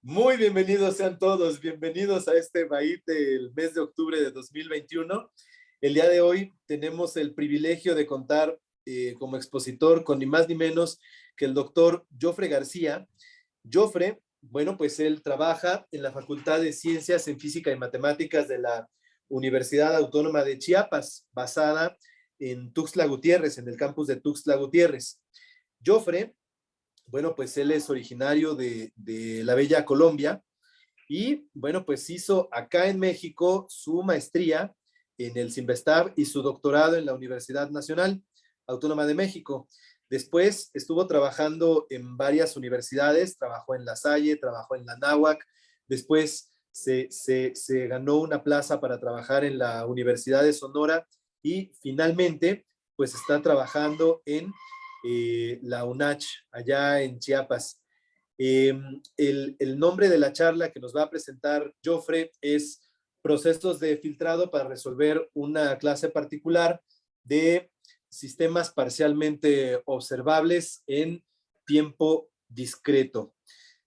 Muy bienvenidos sean todos, bienvenidos a este Bahit del mes de octubre de 2021. El día de hoy tenemos el privilegio de contar como expositor con ni más ni menos que el doctor Jofre García. Jofre, bueno, pues él trabaja en la Facultad de Ciencias en Física y Matemáticas de la Universidad Autónoma de Chiapas, basada en Tuxtla Gutiérrez, en el campus de Tuxtla Gutiérrez. Jofre, bueno, pues él es originario de la bella Colombia y, bueno, pues hizo acá en México su maestría en el CIMBESTAB y su doctorado en la Universidad Nacional Autónoma de México. Después estuvo trabajando en varias universidades, trabajó en La Salle, trabajó en la Náhuac, después se ganó una plaza para trabajar en la Universidad de Sonora y finalmente pues está trabajando en la UNACH, allá en Chiapas. El nombre de la charla que nos va a presentar Jofre es Procesos de filtrado para resolver una clase particular de sistemas parcialmente observables en tiempo discreto.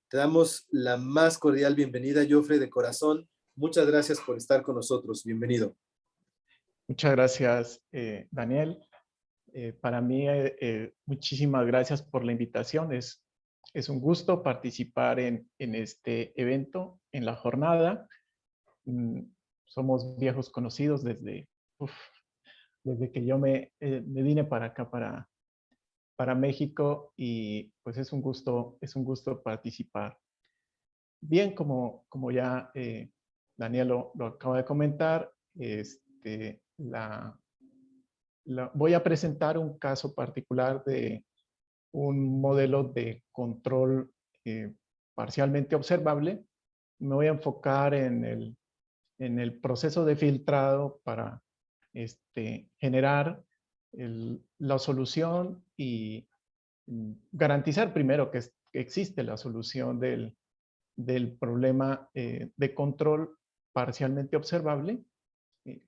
Te damos la más cordial bienvenida, Jofre, de corazón. Muchas gracias por estar con nosotros. Bienvenido. Muchas gracias, Daniel. Para mí, muchísimas gracias por la invitación. Es un gusto participar en este evento, en la jornada. Somos viejos conocidos desde que yo me vine para acá, para México, y pues es un gusto participar. Bien, como ya Daniel lo acaba de comentar, voy a presentar un caso particular de un modelo de control parcialmente observable. Me voy a enfocar en el proceso de filtrado para generar la solución y garantizar primero que existe la solución del problema de control parcialmente observable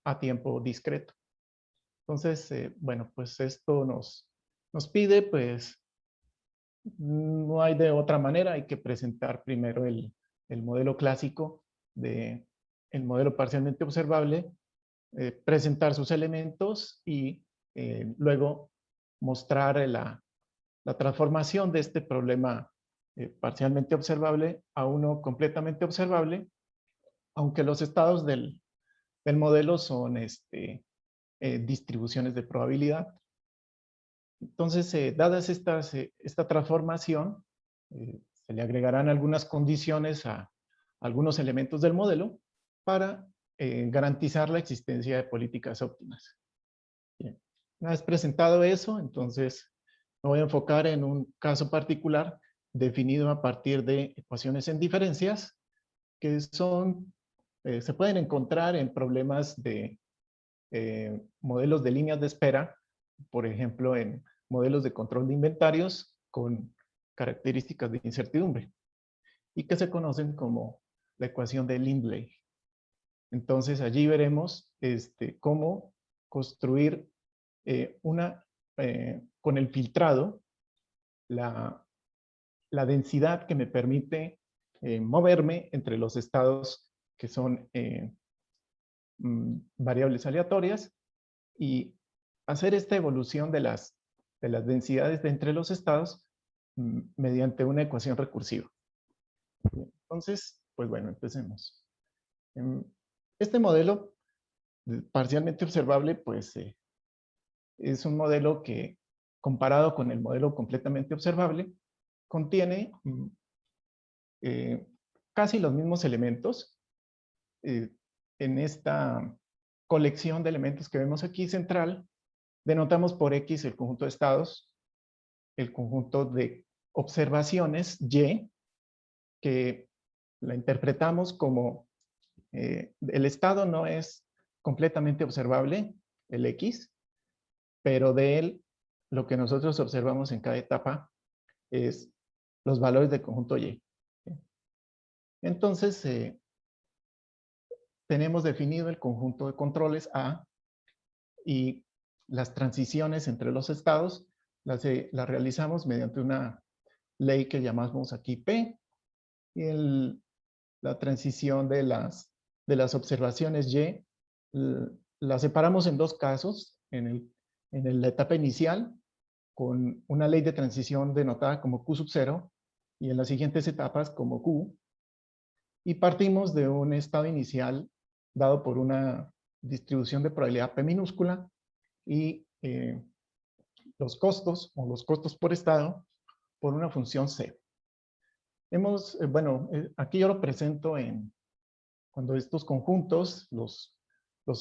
a tiempo discreto. Entonces, bueno, pues esto nos pide, pues, no hay de otra manera, hay que presentar primero el modelo clásico de el modelo parcialmente observable, presentar sus elementos y luego mostrar la transformación de este problema parcialmente observable a uno completamente observable, aunque los estados del modelo son distribuciones de probabilidad. Entonces, dadas esta transformación, se le agregarán algunas condiciones a algunos elementos del modelo para garantizar la existencia de políticas óptimas. Bien. Una vez presentado eso, entonces me voy a enfocar en un caso particular definido a partir de ecuaciones en diferencias que se pueden encontrar en problemas de modelos de líneas de espera, por ejemplo, en modelos de control de inventarios con características de incertidumbre y que se conocen como la ecuación de Lindley. Entonces, allí veremos cómo construir con el filtrado la densidad que me permite moverme entre los estados que son variables aleatorias y hacer esta evolución de las densidades de entre los estados mediante una ecuación recursiva. Entonces, pues bueno, empecemos. Este modelo parcialmente observable, pues es un modelo que, comparado con el modelo completamente observable, contiene casi los mismos elementos. En esta colección de elementos que vemos aquí central, denotamos por X el conjunto de estados, el conjunto de observaciones Y, que la interpretamos como el estado no es completamente observable, el X, pero de él lo que nosotros observamos en cada etapa es los valores del conjunto Y. Entonces, tenemos definido el conjunto de controles A y las transiciones entre los estados las realizamos mediante una ley que llamamos aquí P, Y la transición de las observaciones Y, la separamos en dos casos, en la etapa inicial, con una ley de transición denotada como Q sub 0, y en las siguientes etapas como Q, y partimos de un estado inicial dado por una distribución de probabilidad P minúscula, y los costos, o los costos por estado, por una función C. Aquí yo lo presento cuando estos conjuntos, los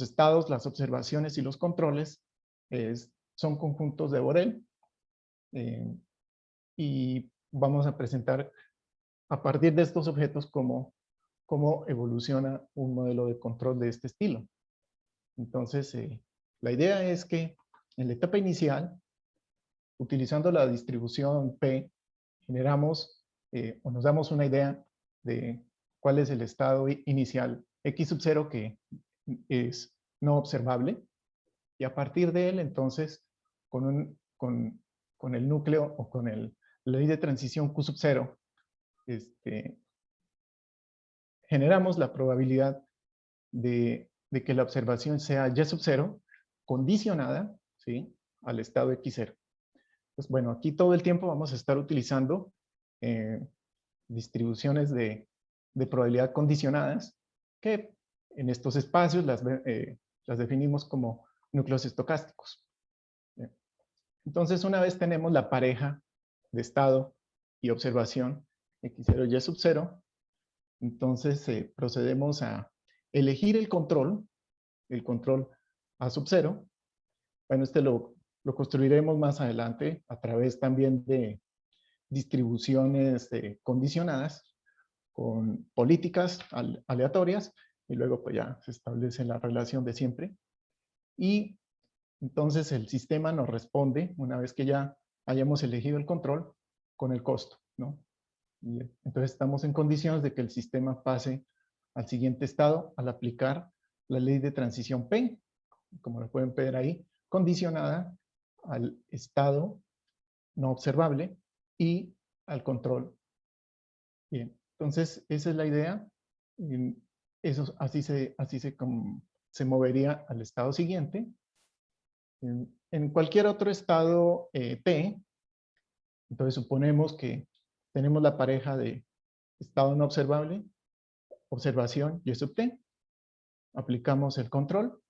estados, las observaciones y los controles, son conjuntos de Borel. Y vamos a presentar a partir de estos objetos cómo evoluciona un modelo de control de este estilo. Entonces, la idea es que en la etapa inicial, utilizando la distribución P, generamos o nos damos una idea de cuál es el estado inicial X sub 0 que es no observable, y a partir de él, entonces, con el núcleo o con la ley de transición Q sub 0, generamos la probabilidad de que la observación sea Y sub 0 condicionada, ¿sí?, al estado X0. Pues bueno, aquí todo el tiempo vamos a estar utilizando distribuciones de probabilidad condicionadas, que en estos espacios las definimos como núcleos estocásticos. Entonces, una vez tenemos la pareja de estado y observación X0 y Y sub 0, entonces procedemos a elegir el control A sub 0. Bueno, lo construiremos más adelante a través también de distribuciones condicionadas con políticas aleatorias, y luego pues ya se establece la relación de siempre. Y entonces el sistema nos responde, una vez que ya hayamos elegido el control, con el costo, ¿no? Y entonces estamos en condiciones de que el sistema pase al siguiente estado al aplicar la ley de transición P, como lo pueden ver ahí, condicionada al estado no observable y al control. Bien, entonces esa es la idea. Así se movería al estado siguiente. En cualquier otro estado T, entonces suponemos que tenemos la pareja de estado no observable, observación y sub T. Aplicamos el control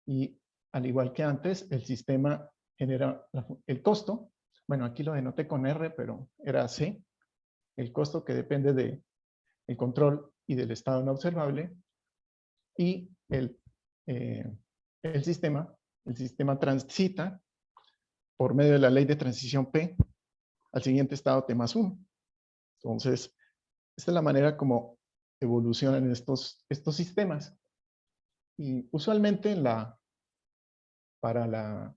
y, al igual que antes, el sistema genera el costo. Bueno, aquí lo denoté con R, pero era C. El costo que depende del control y del estado no observable. Y el sistema transita por medio de la ley de transición P al siguiente estado T más 1. Entonces, esta es la manera como evolucionan estos sistemas. Y usualmente para la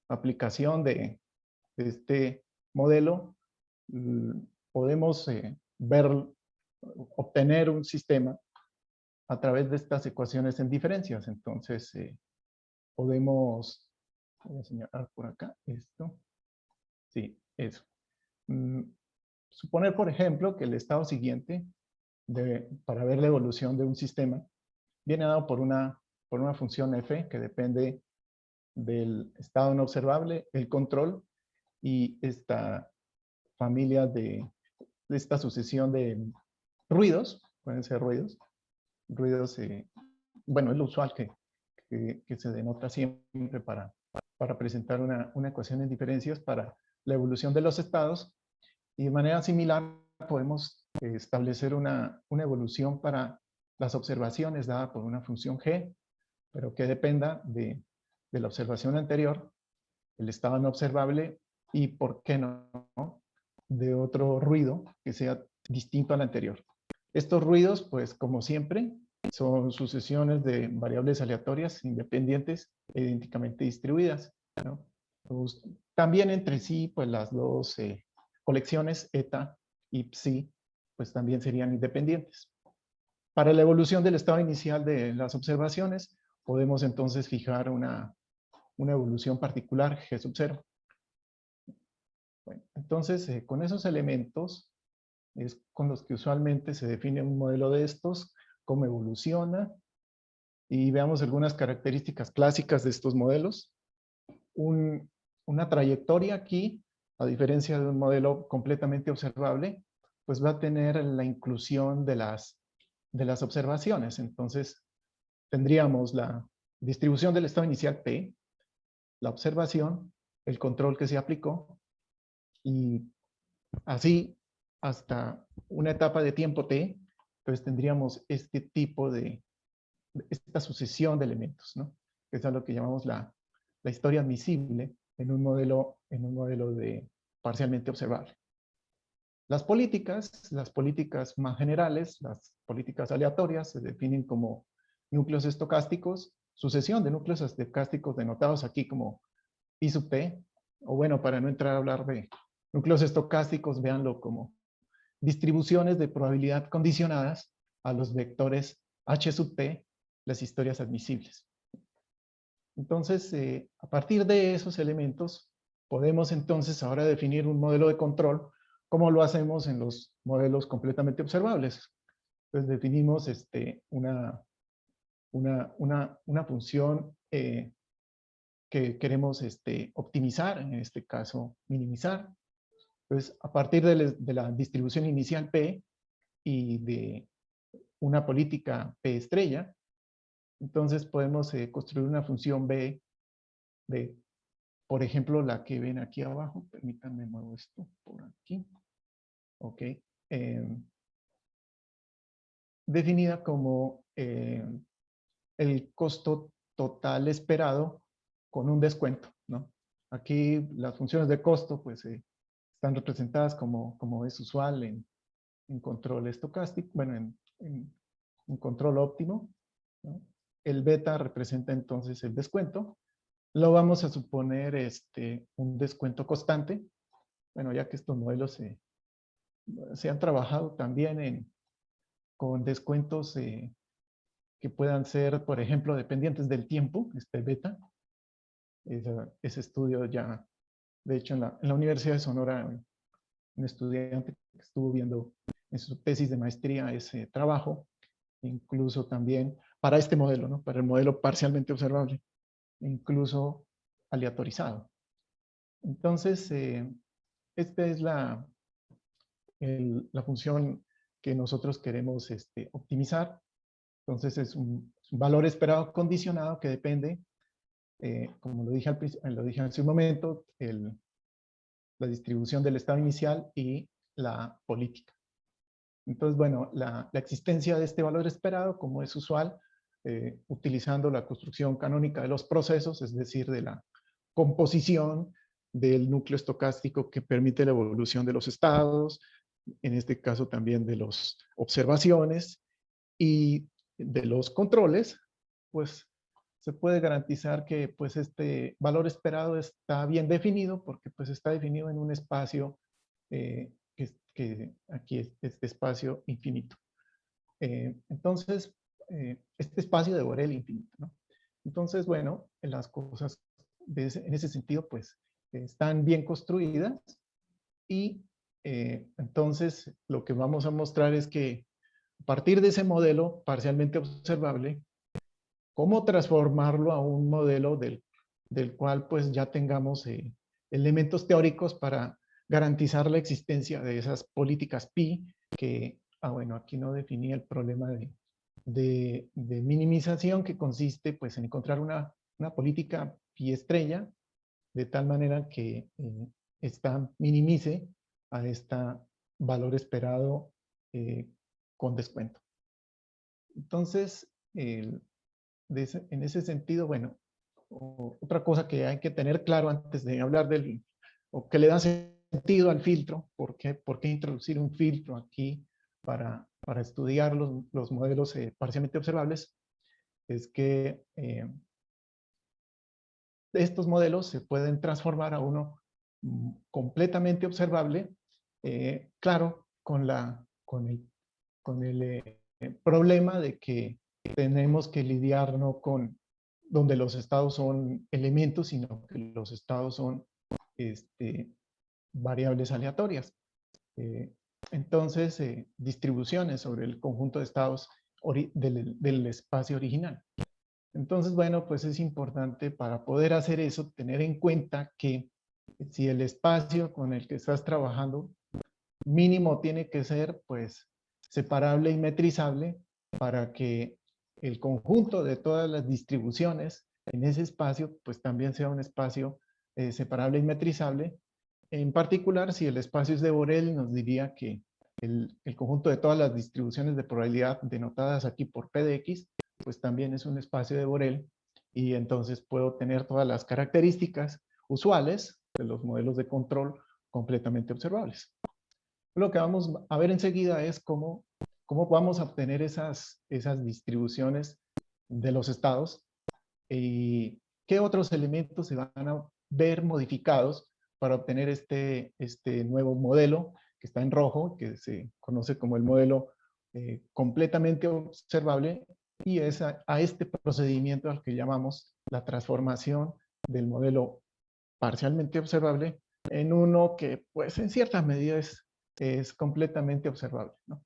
aplicación de este modelo, podemos obtener un sistema a través de estas ecuaciones en diferencias. Entonces, podemos, voy a señalar por acá esto. Sí, eso. Suponer, por ejemplo, que el estado siguiente, para ver la evolución de un sistema, viene dado por una función f que depende del estado no observable, el control y esta familia de esta sucesión de ruidos, pueden ser ruidos, bueno, es lo usual que se denota siempre para presentar una ecuación en diferencias para la evolución de los estados, y de manera similar podemos establecer una evolución para las observaciones dada por una función g, pero que dependa de la observación anterior, el estado no observable y, ¿por qué no?, de otro ruido que sea distinto al anterior. Estos ruidos, pues como siempre, son sucesiones de variables aleatorias independientes e idénticamente distribuidas, ¿no? Pues, también entre sí, pues las dos colecciones eta y psi, pues también serían independientes. Para la evolución del estado inicial de las observaciones, podemos entonces fijar una evolución particular G sub 0. Bueno, entonces, con esos elementos, es con los que usualmente se define un modelo de estos, cómo evoluciona, y veamos algunas características clásicas de estos modelos. Una trayectoria aquí, a diferencia de un modelo completamente observable, pues va a tener la inclusión de las observaciones. Entonces, tendríamos la distribución del estado inicial P, la observación, el control que se aplicó, y así hasta una etapa de tiempo T, pues tendríamos este tipo de, esta sucesión de elementos, ¿no? Que es lo que llamamos la historia admisible en un modelo de parcialmente observable. Las políticas más generales, las políticas aleatorias, se definen como núcleos estocásticos, sucesión de núcleos estocásticos denotados aquí como I sub t, o bueno, para no entrar a hablar de núcleos estocásticos, véanlo como distribuciones de probabilidad condicionadas a los vectores H sub t, las historias admisibles. Entonces, a partir de esos elementos, podemos entonces ahora definir un modelo de control, como lo hacemos en los modelos completamente observables. Entonces, definimos una función que queremos optimizar, en este caso minimizar. Entonces, a partir de la distribución inicial P y de una política P estrella, entonces podemos construir una función B de, por ejemplo, la que ven aquí abajo. Permítanme, muevo esto por aquí. Ok. Definida como el costo total esperado con un descuento, ¿no? Aquí las funciones de costo pues están representadas como es usual en control estocástico, bueno, en control óptimo, ¿no? El beta representa entonces el descuento. Lo vamos a suponer un descuento constante. Bueno, ya que estos modelos se han trabajado también con descuentos que puedan ser, por ejemplo, dependientes del tiempo, beta. Ese estudio ya, de hecho, en la Universidad de Sonora, un estudiante que estuvo viendo en su tesis de maestría ese trabajo, incluso también para este modelo, ¿no? Para el modelo parcialmente observable, incluso aleatorizado. Entonces, esta es la función que nosotros queremos optimizar. Entonces, es un valor esperado condicionado que depende, como lo dije hace un momento, la distribución del estado inicial y la política. Entonces, bueno, la existencia de este valor esperado, como es usual, utilizando la construcción canónica de los procesos, es decir, de la composición del núcleo estocástico que permite la evolución de los estados, en este caso también de las observaciones y de los controles, pues se puede garantizar que pues este valor esperado está bien definido porque pues está definido en un espacio que aquí es este espacio infinito. Entonces, este espacio de Borel infinito, ¿no? Entonces, bueno, las cosas en ese sentido pues están bien construidas y entonces lo que vamos a mostrar es que a partir de ese modelo parcialmente observable, cómo transformarlo a un modelo del cual pues ya tengamos elementos teóricos para garantizar la existencia de esas políticas pi que, bueno, aquí no definí el problema de minimización que consiste pues en encontrar una política pi estrella de tal manera que esta minimice a este valor esperado con descuento. Entonces, en ese sentido, bueno, otra cosa que hay que tener claro antes de hablar o que le da sentido al filtro, ¿por qué introducir un filtro aquí para estudiar los modelos parcialmente observables? Es que estos modelos se pueden transformar a uno completamente observable, claro, con el problema de que tenemos que lidiar no con donde los estados son elementos, sino que los estados son variables aleatorias. entonces distribuciones sobre el conjunto de estados del espacio original. Entonces, bueno, pues es importante para poder hacer eso tener en cuenta que si el espacio con el que estás trabajando mínimo tiene que ser pues separable y metrizable para que el conjunto de todas las distribuciones en ese espacio pues también sea un espacio separable y metrizable. En particular, si el espacio es de Borel, nos diría que el conjunto de todas las distribuciones de probabilidad denotadas aquí por P de X, pues también es un espacio de Borel y entonces puedo tener todas las características usuales de los modelos de control completamente observables. Lo que vamos a ver enseguida es cómo vamos a obtener esas distribuciones de los estados y qué otros elementos se van a ver modificados para obtener este nuevo modelo que está en rojo, que se conoce como el modelo completamente observable, y es a este procedimiento al que llamamos la transformación del modelo parcialmente observable en uno que, pues, en cierta medida es completamente observable, ¿no?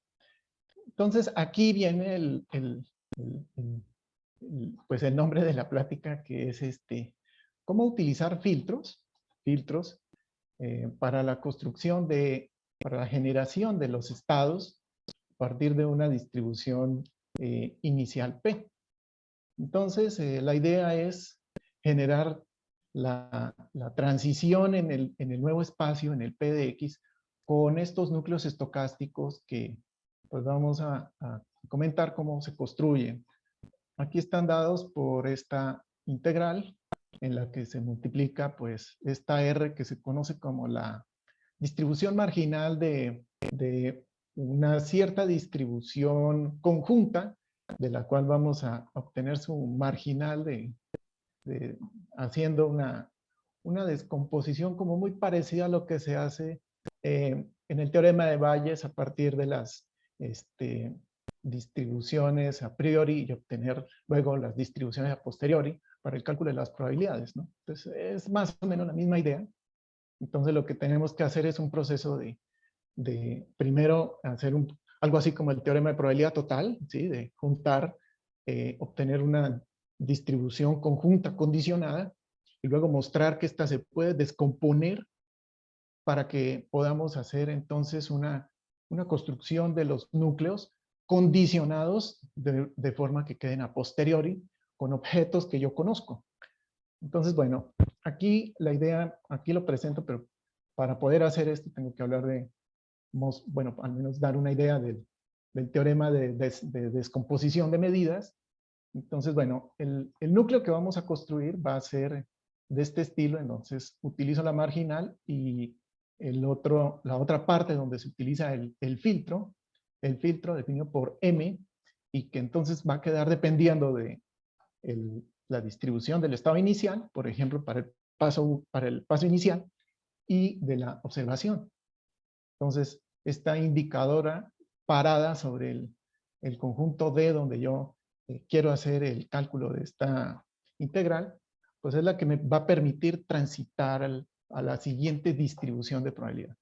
Entonces, aquí viene pues el nombre de la plática, que es cómo utilizar filtros para la construcción para la generación de los estados a partir de una distribución inicial P. Entonces, la idea es generar la transición en el nuevo espacio, en el P de X, con estos núcleos estocásticos que pues vamos a comentar cómo se construyen. Aquí están dados por esta integral en la que se multiplica pues esta R que se conoce como la distribución marginal de una cierta distribución conjunta, de la cual vamos a obtener su marginal haciendo una descomposición como muy parecida a lo que se hace en el teorema de Bayes a partir de las distribuciones a priori y obtener luego las distribuciones a posteriori para el cálculo de las probabilidades, ¿no? Entonces es más o menos la misma idea. Entonces lo que tenemos que hacer es un proceso de primero hacer algo así como el teorema de probabilidad total, ¿sí? De juntar, obtener una distribución conjunta condicionada y luego mostrar que esta se puede descomponer para que podamos hacer entonces una construcción de los núcleos condicionados de forma que queden a posteriori con objetos que yo conozco. Entonces, bueno, aquí la idea, aquí lo presento, pero para poder hacer esto tengo que hablar bueno, al menos dar una idea del teorema de descomposición de medidas. Entonces, bueno, el núcleo que vamos a construir va a ser de este estilo. Entonces, utilizo la marginal y la otra parte donde se utiliza el filtro definido por M, y que entonces va a quedar dependiendo de la distribución del estado inicial, por ejemplo, para el paso inicial, y de la observación. Entonces, esta indicadora parada sobre el conjunto D donde yo quiero hacer el cálculo de esta integral, pues es la que me va a permitir transitar a la siguiente distribución de probabilidad.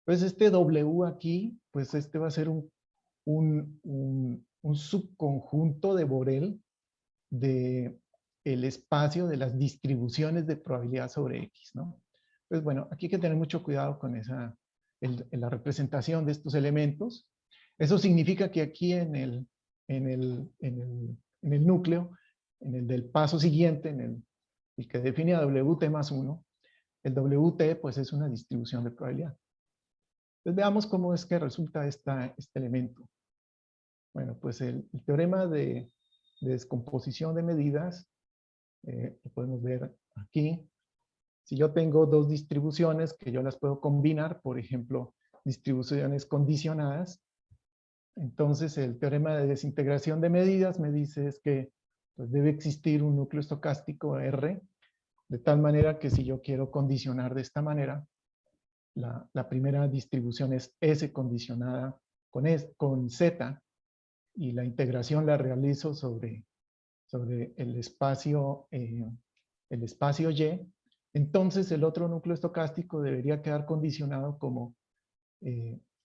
Pues este W aquí, pues este va a ser un subconjunto de Borel de el espacio de las distribuciones de probabilidad sobre X, ¿no? Pues bueno, aquí hay que tener mucho cuidado con en la representación de estos elementos. Eso significa que aquí en el núcleo, en el del paso siguiente, el que define a WT más 1, el WT pues es una distribución de probabilidad. Entonces veamos cómo es que resulta este elemento. Bueno, pues el teorema de descomposición de medidas, lo podemos ver aquí. Si yo tengo dos distribuciones que yo las puedo combinar, por ejemplo, distribuciones condicionadas, entonces el teorema de desintegración de medidas me dice es que pues, debe existir un núcleo estocástico R, de tal manera que si yo quiero condicionar de esta manera, la primera distribución es S condicionada con Z, y la integración la realizo sobre el espacio Y, entonces el otro núcleo estocástico debería quedar condicionado como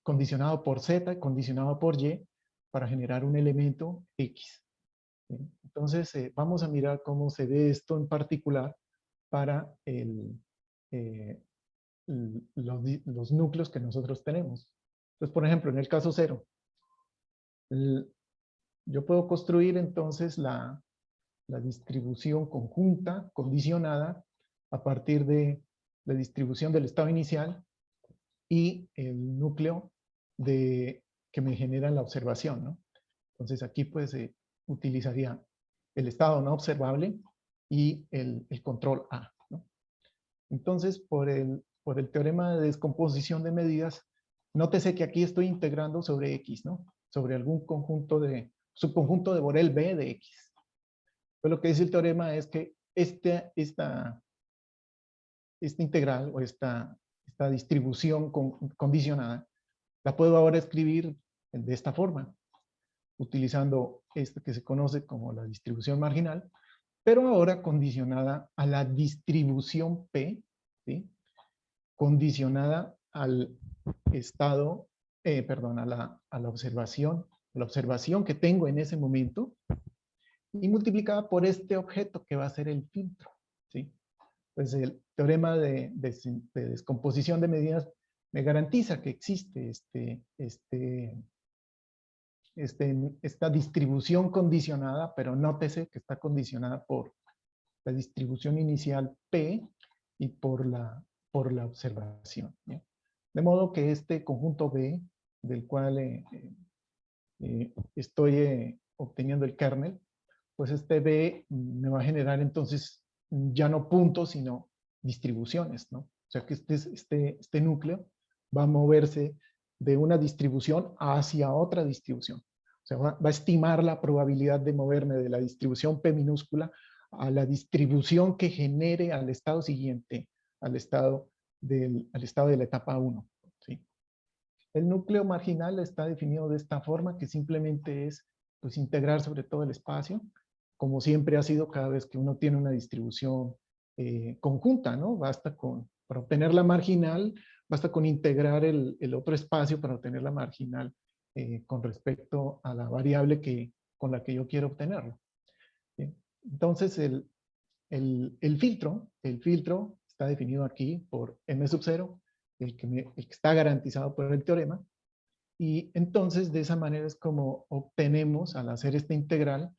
condicionado por Z, condicionado por Y, para generar un elemento X. ¿Sí? Entonces, vamos a mirar cómo se ve esto en particular para los núcleos que nosotros tenemos. Entonces, por ejemplo, en el caso 0, yo puedo construir entonces la distribución conjunta, condicionada, a partir de la distribución del estado inicial y el núcleo que me genera la observación, ¿no? Entonces aquí pues utilizaría el estado no observable y el control A, ¿no? Entonces, por el teorema de descomposición de medidas, nótese que aquí estoy integrando sobre X, ¿no? Sobre algún subconjunto de Borel B de X. Pues lo que dice el teorema es que esta integral o esta distribución condicionada la puedo ahora escribir de esta forma, utilizando esto que se conoce como la distribución marginal, pero ahora condicionada a la distribución P, ¿sí? Condicionada al estado, perdón, a la observación que tengo en ese momento, y multiplicada por este objeto que va a ser el filtro, ¿sí? Pues el teorema de descomposición de medidas me garantiza que existe esta distribución condicionada, pero nótese que está condicionada por la distribución inicial P y por la observación, ¿ya? De modo que este conjunto B, del cual estoy obteniendo el kernel, pues este B me va a generar entonces ya no puntos, sino distribuciones, ¿no? O sea que este núcleo va a moverse de una distribución hacia otra distribución. O sea, va a estimar la probabilidad de moverme de la distribución P minúscula a la distribución que genere al estado siguiente, al estado de la etapa 1. ¿Sí? El núcleo marginal está definido de esta forma, que simplemente es pues, integrar sobre todo el espacio, como siempre ha sido cada vez que uno tiene una distribución conjunta, ¿no? Para obtener la marginal, basta con integrar el otro espacio para obtener la marginal con respecto a la variable con la que yo quiero obtenerlo. ¿Sí? Entonces, el filtro está definido aquí por m sub 0, el que está garantizado por el teorema, y entonces de esa manera es como obtenemos, al hacer esta integral,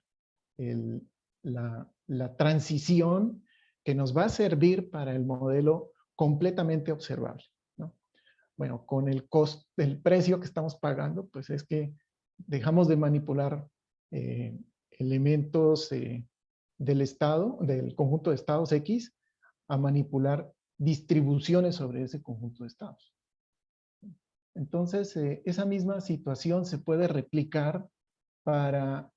la transición que nos va a servir para el modelo completamente observable, ¿no? Bueno, con el precio que estamos pagando, pues es que dejamos de manipular elementos del conjunto de estados X a manipular distribuciones sobre ese conjunto de estados. Entonces, esa misma situación se puede replicar para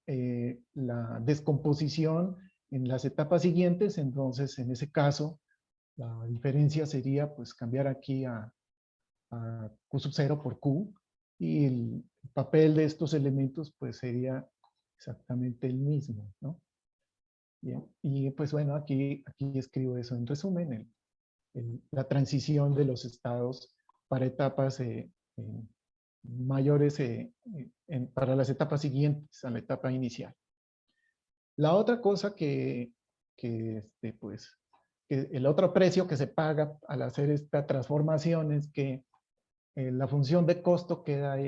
la descomposición en las etapas siguientes. Entonces, en ese caso, la diferencia sería pues cambiar aquí a Q sub 0 por Q, y el papel de estos elementos pues sería exactamente el mismo, ¿no? Bien. Y pues bueno, aquí escribo eso en resumen, la transición de los estados para etapas mayores, para las etapas siguientes a la etapa inicial. La otra cosa pues, el otro precio que se paga al hacer esta transformación es que la función de costo queda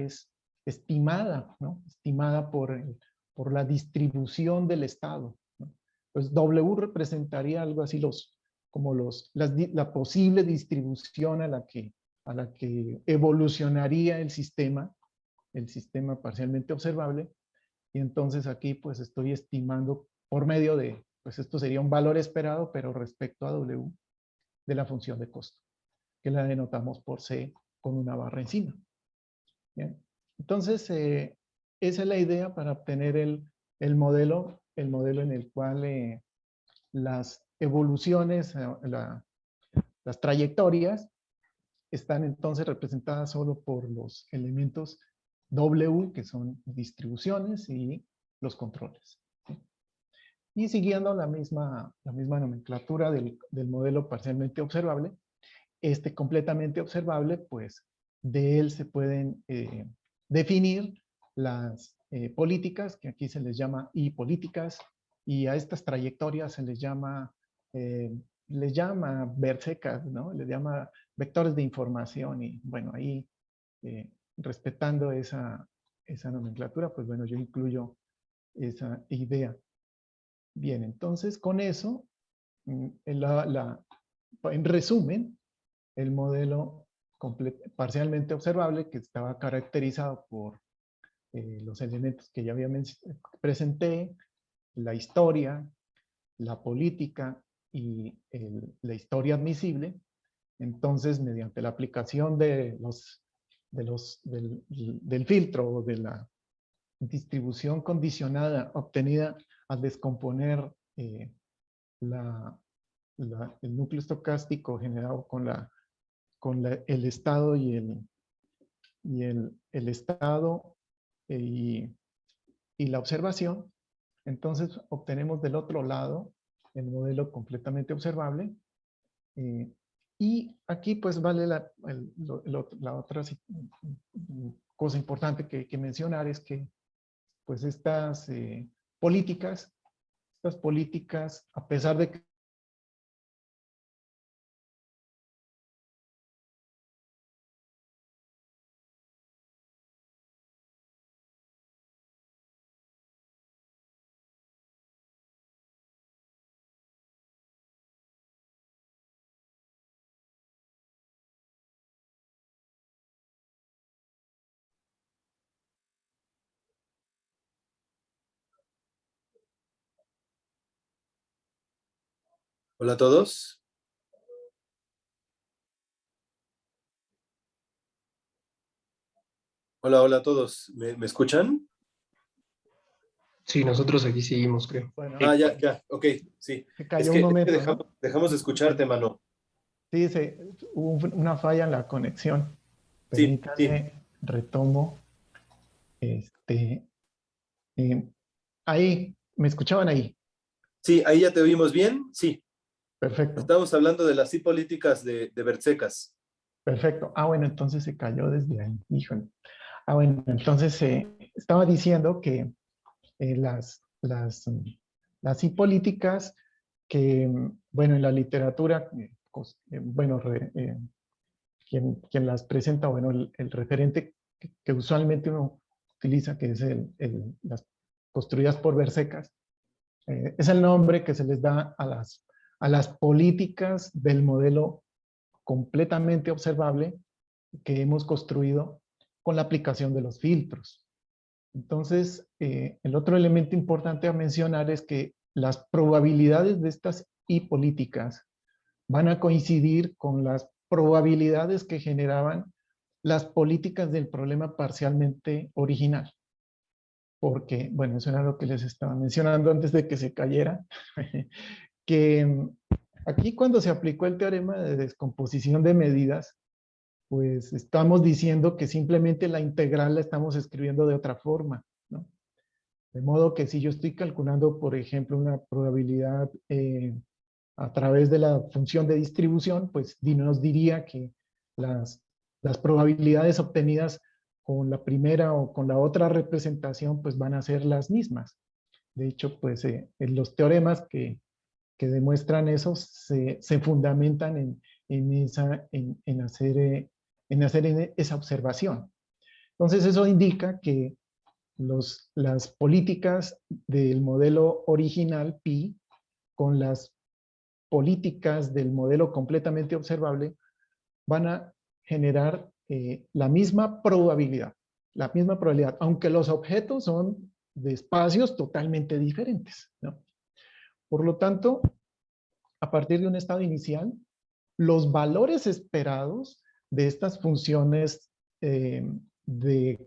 estimada, ¿no? Estimada por la distribución del estado, ¿no? Pues W representaría algo así la posible distribución a la que evolucionaría el sistema parcialmente observable, y entonces aquí pues estoy estimando por medio de, pues esto sería un valor esperado, pero respecto a W de la función de costo, que la denotamos por C con una barra encima. Bien. Entonces, esa es la idea para obtener el modelo en el cual las evoluciones, las trayectorias, están entonces representadas solo por los elementos W, que son distribuciones, y los controles. ¿Sí? Y siguiendo la misma nomenclatura del modelo parcialmente observable, completamente observable, pues de él se pueden definir las políticas, que aquí se les llama políticas, y a estas trayectorias se les llama versecas, ¿no? Les llama vectores de información, y bueno, ahí respetando esa nomenclatura, pues bueno, yo incluyo esa idea. Bien, entonces con eso, en resumen, el modelo parcialmente observable, que estaba caracterizado por los elementos que ya presenté, la historia, la política y la historia admisible. Entonces, mediante la aplicación del filtro o de la distribución condicionada obtenida al descomponer el núcleo estocástico generado el estado el estado y la observación, entonces obtenemos del otro lado el modelo completamente observable. Y aquí pues vale la otra cosa importante que mencionar es que pues estas políticas, a pesar de que Hola a todos. Hola, hola a todos. ¿Me escuchan? Sí, nosotros aquí seguimos, creo. bueno, Ah, ya, ok, sí. se Es cayó que, un es que momento, dejamos, ¿no? dejamos de escucharte, mano. Sí, hubo una falla en la conexión. Sí, sí, Permítanme, retomo. Este, eh, ahí, ¿me escuchaban ahí? sí, ahí ya te oímos bien. Sí, Perfecto, estamos hablando de las sí políticas de Bertsecas. perfecto. Ah, bueno, entonces se cayó desde ahí. Híjole. Ah, bueno, entonces estaba diciendo que las políticas que, bueno, en la literatura, bueno, quien las presenta, bueno, el referente que usualmente uno utiliza, que es las construidas por Versecas, es el nombre que se les da a las políticas del modelo completamente observable que hemos construido con la aplicación de los filtros. Entonces, el otro elemento importante a mencionar es que las probabilidades de estas políticas van a coincidir con las probabilidades que generaban las políticas del problema parcialmente original. Porque, bueno, eso era lo que les estaba mencionando antes de que se cayera, que aquí cuando se aplicó el teorema de descomposición de medidas, pues estamos diciendo que simplemente la integral la estamos escribiendo de otra forma, ¿no? De modo que si yo estoy calculando, por ejemplo, una probabilidad a través de la función de distribución, pues nos diría que las, las probabilidades obtenidas con la primera o con la otra representación, pues van a ser las mismas. De hecho, pues en los teoremas que demuestran eso se fundamentan en hacer esa observación. Entonces, eso indica que las políticas del modelo original pi con las políticas del modelo completamente observable van a generar la misma probabilidad, aunque los objetos son de espacios totalmente diferentes, ¿no? Por lo tanto, a partir de un estado inicial, los valores esperados de estas funciones de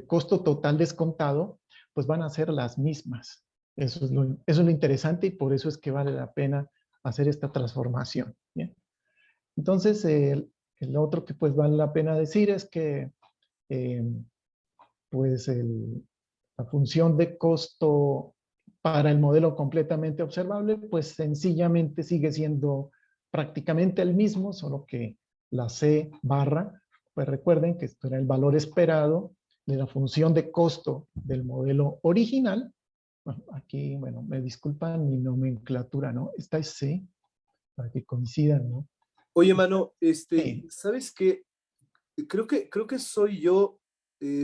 costo total descontado, pues van a ser las mismas. Eso es lo interesante y por eso es que vale la pena hacer esta transformación. ¿Bien? Entonces, el otro que pues vale la pena decir es que eh, pues la función de costo para el modelo completamente observable, pues sencillamente sigue siendo prácticamente el mismo, solo que la C barra pues recuerden que esto era el valor esperado de la función de costo del modelo original. Bueno, aquí, bueno, me disculpan mi nomenclatura, ¿no? Esta es C, para que coincidan, ¿no? Oye, mano, Sí, ¿sabes qué? Creo que soy yo,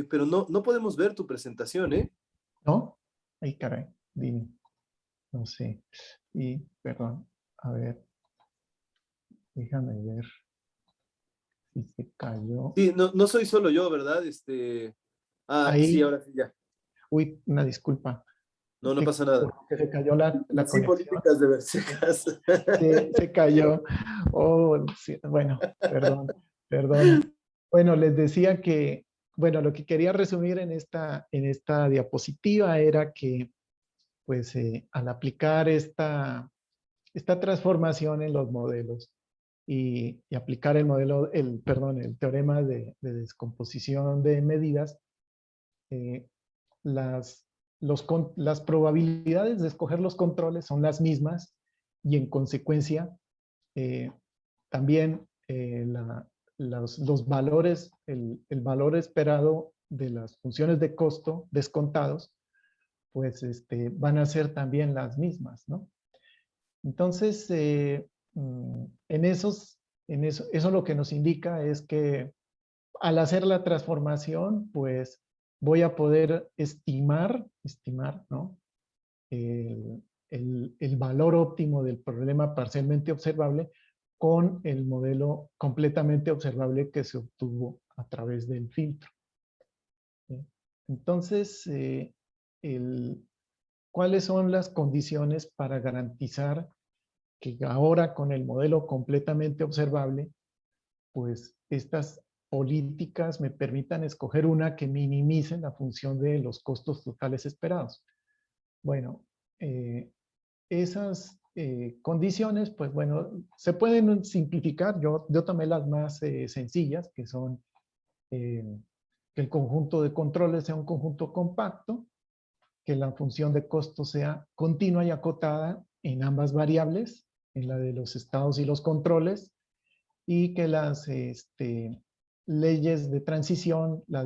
pero no podemos ver tu presentación, ¿eh? ¿no? Ay, caray, dime, no sé. Y, perdón, a ver, déjame ver si se cayó. Sí, no soy solo yo, ¿verdad? Sí, Ahí, ahora sí, ya. uy, una disculpa, No pasa nada. que se cayó la Así conexión. políticas de versecas. Se cayó. Oh, sí, bueno, perdón. Bueno, les decía que, bueno, lo que quería resumir en esta diapositiva era que, pues, al aplicar esta transformación en los modelos y aplicar el modelo, perdón, el teorema de descomposición de medidas, eh, las, las probabilidades de escoger los controles son las mismas y en consecuencia eh, también los valores, el valor esperado de las funciones de costo descontados, pues van a ser también las mismas, ¿no? Entonces, eso lo que nos indica es que al hacer la transformación, pues voy a poder estimar, ¿no? El valor óptimo del problema parcialmente observable con el modelo completamente observable que se obtuvo a través del filtro. ¿Sí? Entonces, ¿cuáles son las condiciones para garantizar que ahora con el modelo completamente observable, pues estas políticas me permitan escoger una que minimice la función de los costos totales esperados? Bueno, esas condiciones, pues bueno, se pueden simplificar. Yo tomé las más sencillas, que son que el conjunto de controles sea un conjunto compacto, que la función de costo sea continua y acotada en ambas variables, en la de los estados y los controles, y que las leyes de transición, la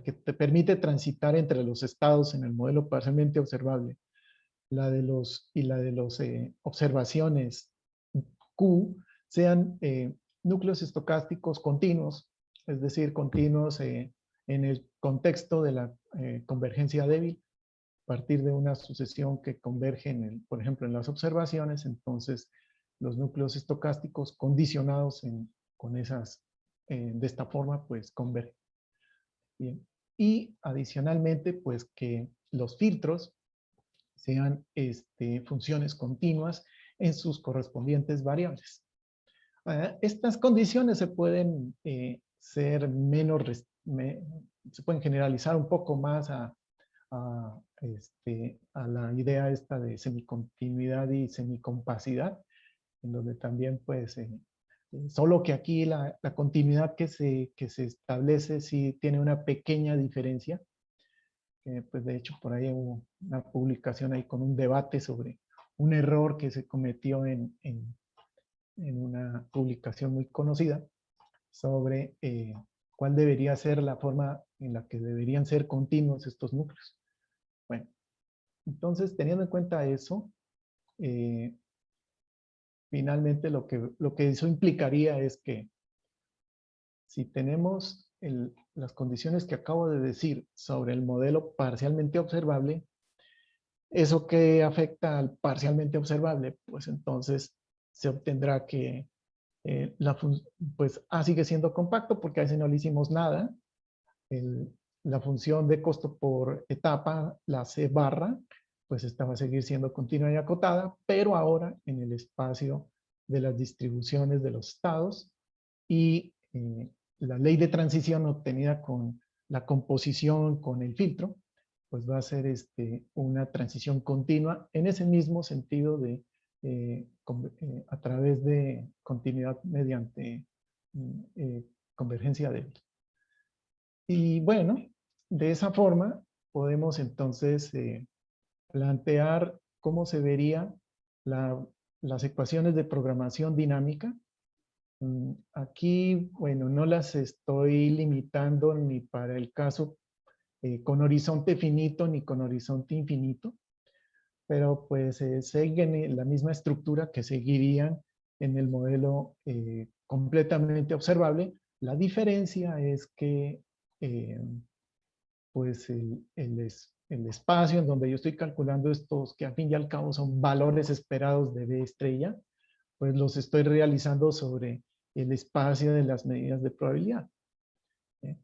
que te permite transitar entre los estados en el modelo parcialmente observable, la de los observaciones Q, sean núcleos estocásticos continuos, es decir, continuos en el contexto de la convergencia débil, a partir de una sucesión que converge, por ejemplo, en las observaciones. Entonces los núcleos estocásticos condicionados con esas, de esta forma, pues convergen. Bien. Y adicionalmente, pues que los filtros sean funciones continuas en sus correspondientes variables. Estas condiciones se pueden ser menos, se pueden generalizar un poco más a la idea esta de semicontinuidad y semicompacidad, en donde también pues, solo que aquí la continuidad que se establece sí tiene una pequeña diferencia. Pues de hecho por ahí hubo una publicación ahí con un debate sobre un error que se cometió en una publicación muy conocida sobre cuál debería ser la forma en la que deberían ser continuos estos núcleos. Bueno, entonces teniendo en cuenta eso, eh, finalmente lo que eso implicaría es que si tenemos las condiciones que acabo de decir sobre el modelo parcialmente observable, ¿eso que afecta al parcialmente observable? Pues entonces se obtendrá que pues A sigue siendo compacto porque a ese no le hicimos nada. La función de costo por etapa, la C barra, pues esta va a seguir siendo continua y acotada, pero ahora en el espacio de las distribuciones de los estados, y la ley de transición obtenida con la composición con el filtro, pues va a ser una transición continua en ese mismo sentido de a través de continuidad mediante convergencia débil. Y bueno, de esa forma podemos entonces plantear cómo se vería las ecuaciones de programación dinámica Aquí, bueno, no las estoy limitando ni para el caso con horizonte finito ni con horizonte infinito, pero pues siguen la misma estructura que seguirían en el modelo completamente observable. La diferencia es que pues el espacio en donde yo estoy calculando estos, que al fin y al cabo son valores esperados de B estrella, pues los estoy realizando sobre el espacio de las medidas de probabilidad. ¿Eh?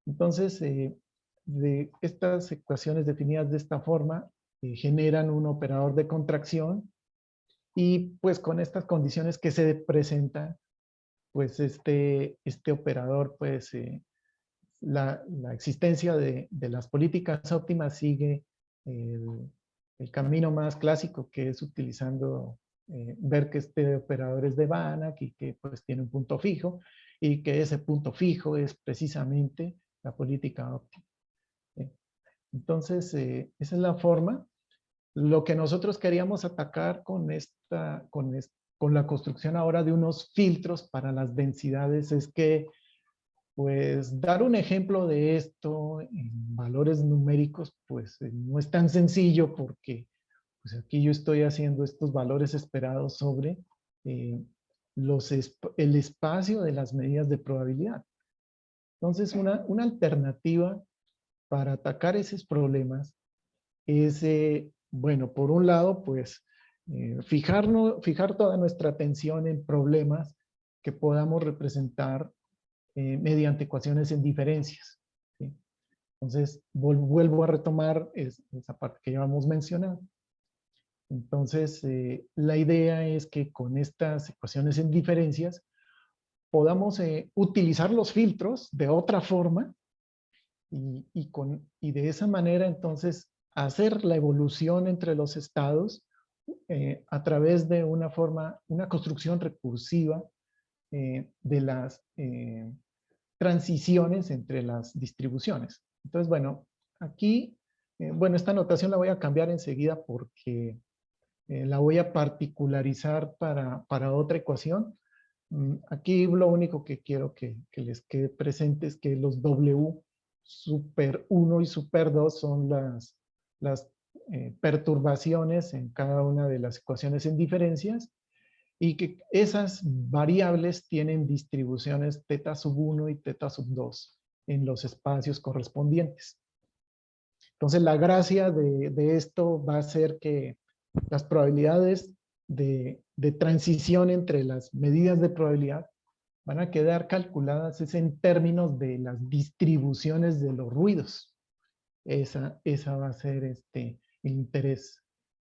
Entonces, de estas ecuaciones definidas de esta forma generan un operador de contracción y pues con estas condiciones que se presentan, pues este operador, pues la existencia de las políticas óptimas sigue el camino más clásico, que es utilizando, ver que este operador es de Banach y que pues tiene un punto fijo, y que ese punto fijo es precisamente la política óptima. Entonces, esa es la forma. Lo que nosotros queríamos atacar con la construcción ahora de unos filtros para las densidades es que, pues, dar un ejemplo de esto en valores numéricos, pues, no es tan sencillo porque, pues, aquí yo estoy haciendo estos valores esperados sobre eh, el espacio de las medidas de probabilidad. Entonces, una alternativa para atacar esos problemas es, bueno, por un lado, pues, fijar toda nuestra atención en problemas que podamos representar mediante ecuaciones en diferencias. ¿Sí? Entonces, vuelvo a retomar esa parte que ya hemos mencionado. Entonces, la idea es que con estas ecuaciones en diferencias podamos utilizar los filtros de otra forma y de esa manera entonces hacer la evolución entre los estados a través de una construcción recursiva de las transiciones entre las distribuciones. Entonces, bueno, aquí, bueno, esta notación la voy a cambiar enseguida porque la voy a particularizar para otra ecuación. Aquí lo único que quiero que les quede presente es que los W super 1 y super 2 son las perturbaciones en cada una de las ecuaciones en diferencias y que esas variables tienen distribuciones teta sub 1 y teta sub 2 en los espacios correspondientes. Entonces, la gracia de esto va a ser que las probabilidades de transición entre las medidas de probabilidad van a quedar calculadas es en términos de las distribuciones de los ruidos. Esa va a ser el interés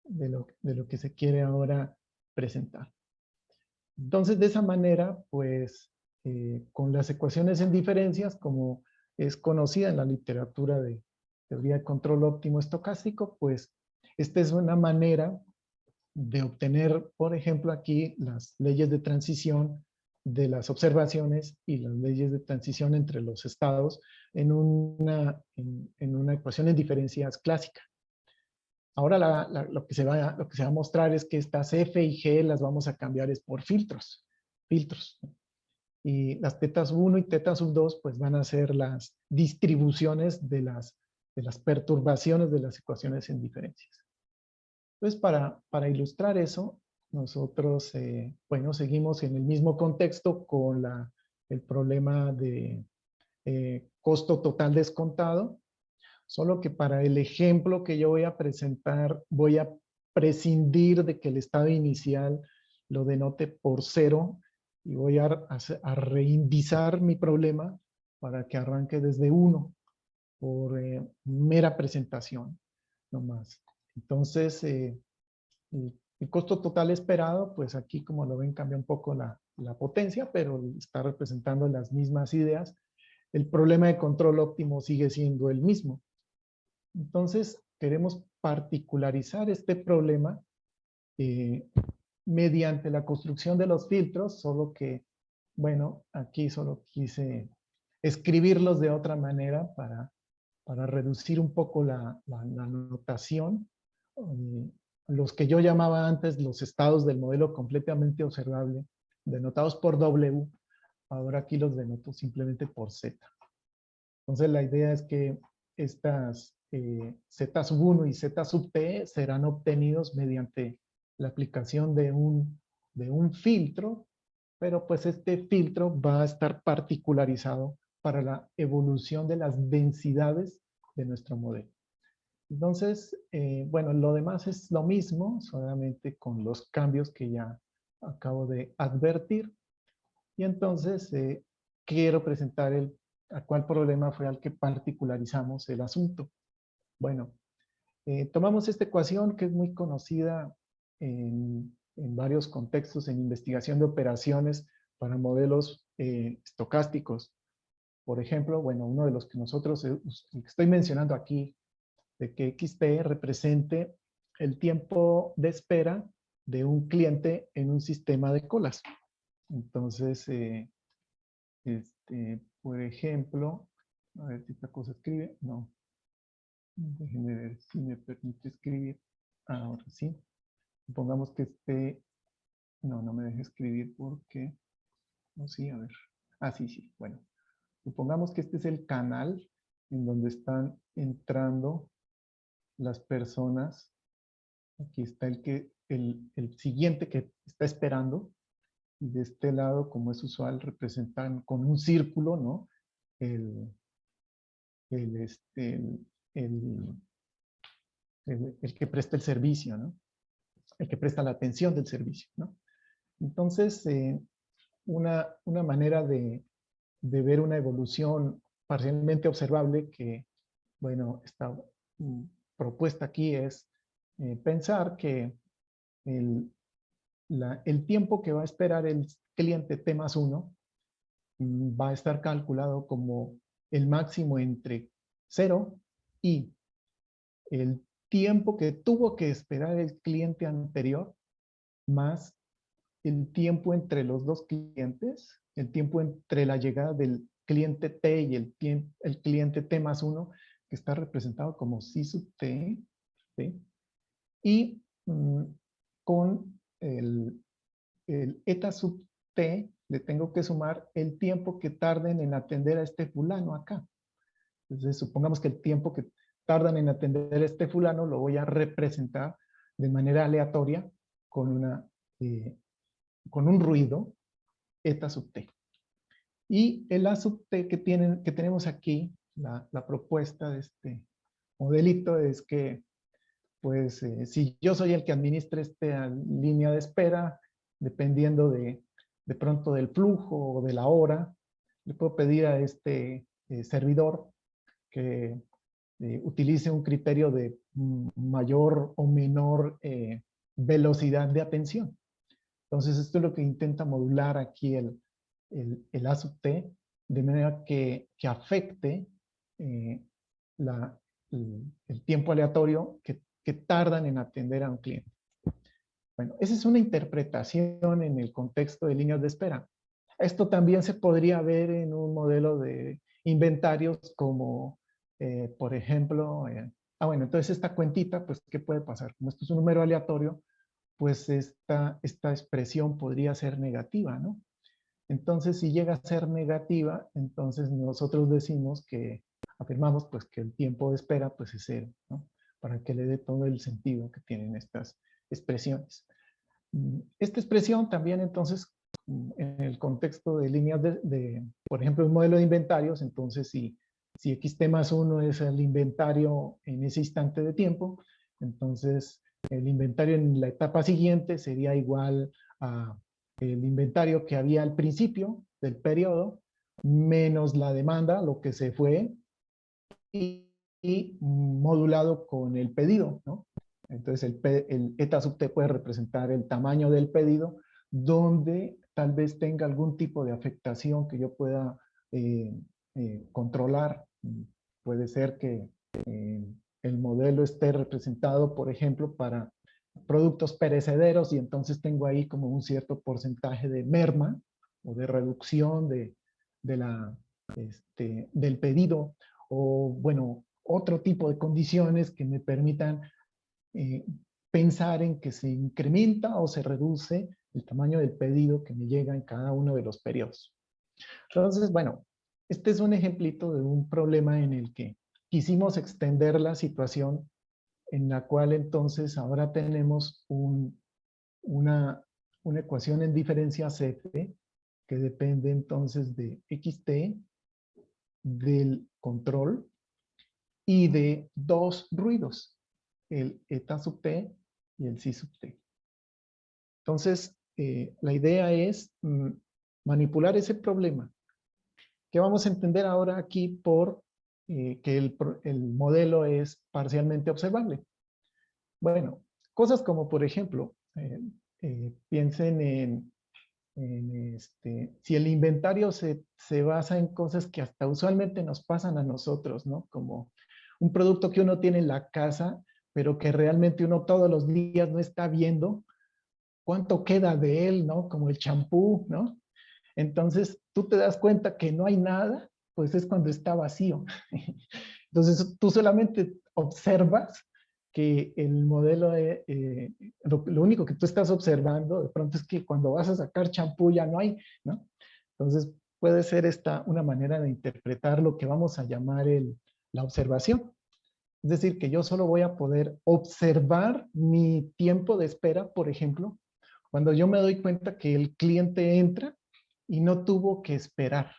de lo que se quiere ahora presentar. Entonces, de esa manera, pues, con las ecuaciones en diferencias, como es conocida en la literatura de teoría de control óptimo estocástico, pues, esta es una manera de obtener, por ejemplo, aquí las leyes de transición de las observaciones y las leyes de transición entre los estados en una ecuación en diferencias clásica. Ahora lo que se va a mostrar es que estas F y G las vamos a cambiar es por filtros. Y las tetas 1 y tetas sub 2 pues van a ser las distribuciones de las perturbaciones de las ecuaciones en diferencias. Entonces, para ilustrar eso, nosotros, bueno, seguimos en el mismo contexto con el problema de costo total descontado, solo que para el ejemplo que yo voy a presentar, voy a prescindir de que el estado inicial lo denote por 0 y voy a reindizar mi problema para que arranque desde 1 por mera presentación, no más. Entonces, el costo total esperado, pues aquí como lo ven cambia un poco la potencia, pero está representando las mismas ideas. El problema de control óptimo sigue siendo el mismo. Entonces, queremos particularizar este problema mediante la construcción de los filtros, solo que, bueno, aquí solo quise escribirlos de otra manera para reducir un poco la notación. Los que yo llamaba antes los estados del modelo completamente observable, denotados por W, ahora aquí los denoto simplemente por Z. Entonces la idea es que estas Z sub 1 y Z sub t serán obtenidos mediante la aplicación de un filtro, pero pues este filtro va a estar particularizado para la evolución de las densidades de nuestro modelo. Entonces, bueno, lo demás es lo mismo, solamente con los cambios que ya acabo de advertir. Y entonces quiero presentar a cuál problema fue al que particularizamos el asunto. Bueno, tomamos esta ecuación que es muy conocida en varios contextos en investigación de operaciones para modelos estocásticos. Por ejemplo, bueno, uno de los que nosotros estoy mencionando aquí, de que XT represente el tiempo de espera de un cliente en un sistema de colas. Entonces, por ejemplo, a ver si esta cosa escribe, no. Déjenme ver si me permite escribir. Ahora sí. Supongamos que no me deje escribir porque, no, sí, a ver. Ah, sí, sí, bueno. Supongamos que este es el canal en donde están entrando las personas. Aquí está el siguiente que está esperando. Y de este lado, como es usual, representan con un círculo, ¿no? El que presta el servicio, ¿no? El que presta la atención del servicio, ¿no? Entonces, una manera de ver una evolución parcialmente observable que, bueno, está propuesta aquí es pensar que el tiempo que va a esperar el cliente T más 1 va a estar calculado como el máximo entre 0 y el tiempo que tuvo que esperar el cliente anterior más el tiempo entre los dos clientes, el tiempo entre la llegada del cliente T y el cliente T más 1, que está representado como psi sub T, ¿sí? Y con el eta sub T le tengo que sumar el tiempo que tarden en atender a este fulano acá. Entonces, supongamos que el tiempo que tardan en atender a este fulano lo voy a representar de manera aleatoria con un ruido eta sub t. Y el a sub t que tenemos aquí, la propuesta de este modelito es que, pues, si yo soy el que administra esta línea de espera, dependiendo de pronto del flujo o de la hora, le puedo pedir a este servidor que utilice un criterio de mayor o menor velocidad de atención. Entonces, esto es lo que intenta modular aquí el A sub t, de manera que afecte el tiempo aleatorio que tardan en atender a un cliente. Bueno, esa es una interpretación en el contexto de líneas de espera. Esto también se podría ver en un modelo de inventarios como, por ejemplo, bueno, entonces esta cuentita, pues, ¿qué puede pasar? Como esto es un número aleatorio, pues esta expresión podría ser negativa, ¿no? Entonces, si llega a ser negativa, entonces nosotros afirmamos pues que el tiempo de espera pues es 0, ¿no? Para que le dé todo el sentido que tienen estas expresiones. Esta expresión también entonces, en el contexto de líneas por ejemplo, un modelo de inventarios, entonces si xt más 1 es el inventario en ese instante de tiempo, entonces el inventario en la etapa siguiente sería igual a el inventario que había al principio del periodo, menos la demanda, lo que se fue, y modulado con el pedido, ¿no? Entonces el eta sub t puede representar el tamaño del pedido, donde tal vez tenga algún tipo de afectación que yo pueda controlar. Puede ser que el modelo esté representado, por ejemplo, para productos perecederos, y entonces tengo ahí como un cierto porcentaje de merma o de reducción del pedido, o bueno, otro tipo de condiciones que me permitan pensar en que se incrementa o se reduce el tamaño del pedido que me llega en cada uno de los periodos. Entonces, bueno, este es un ejemplito de un problema en el que quisimos extender la situación en la cual entonces ahora tenemos una ecuación en diferencia CF que depende entonces de XT, del control y de dos ruidos, el eta sub t y el si sub t. Entonces, la idea es manipular ese problema que vamos a entender ahora aquí por que el modelo es parcialmente observable. Bueno, cosas como, por ejemplo, piensen si el inventario se basa en cosas que hasta usualmente nos pasan a nosotros, ¿no? Como un producto que uno tiene en la casa, pero que realmente uno todos los días no está viendo cuánto queda de él, ¿no? Como el champú, ¿no? Entonces, tú te das cuenta que no hay nada, pues es cuando está vacío. Entonces, tú solamente observas que el modelo, lo único que tú estás observando de pronto es que cuando vas a sacar champú ya no hay, ¿no? Entonces, puede ser esta una manera de interpretar lo que vamos a llamar la observación. Es decir, que yo solo voy a poder observar mi tiempo de espera, por ejemplo, cuando yo me doy cuenta que el cliente entra y no tuvo que esperar,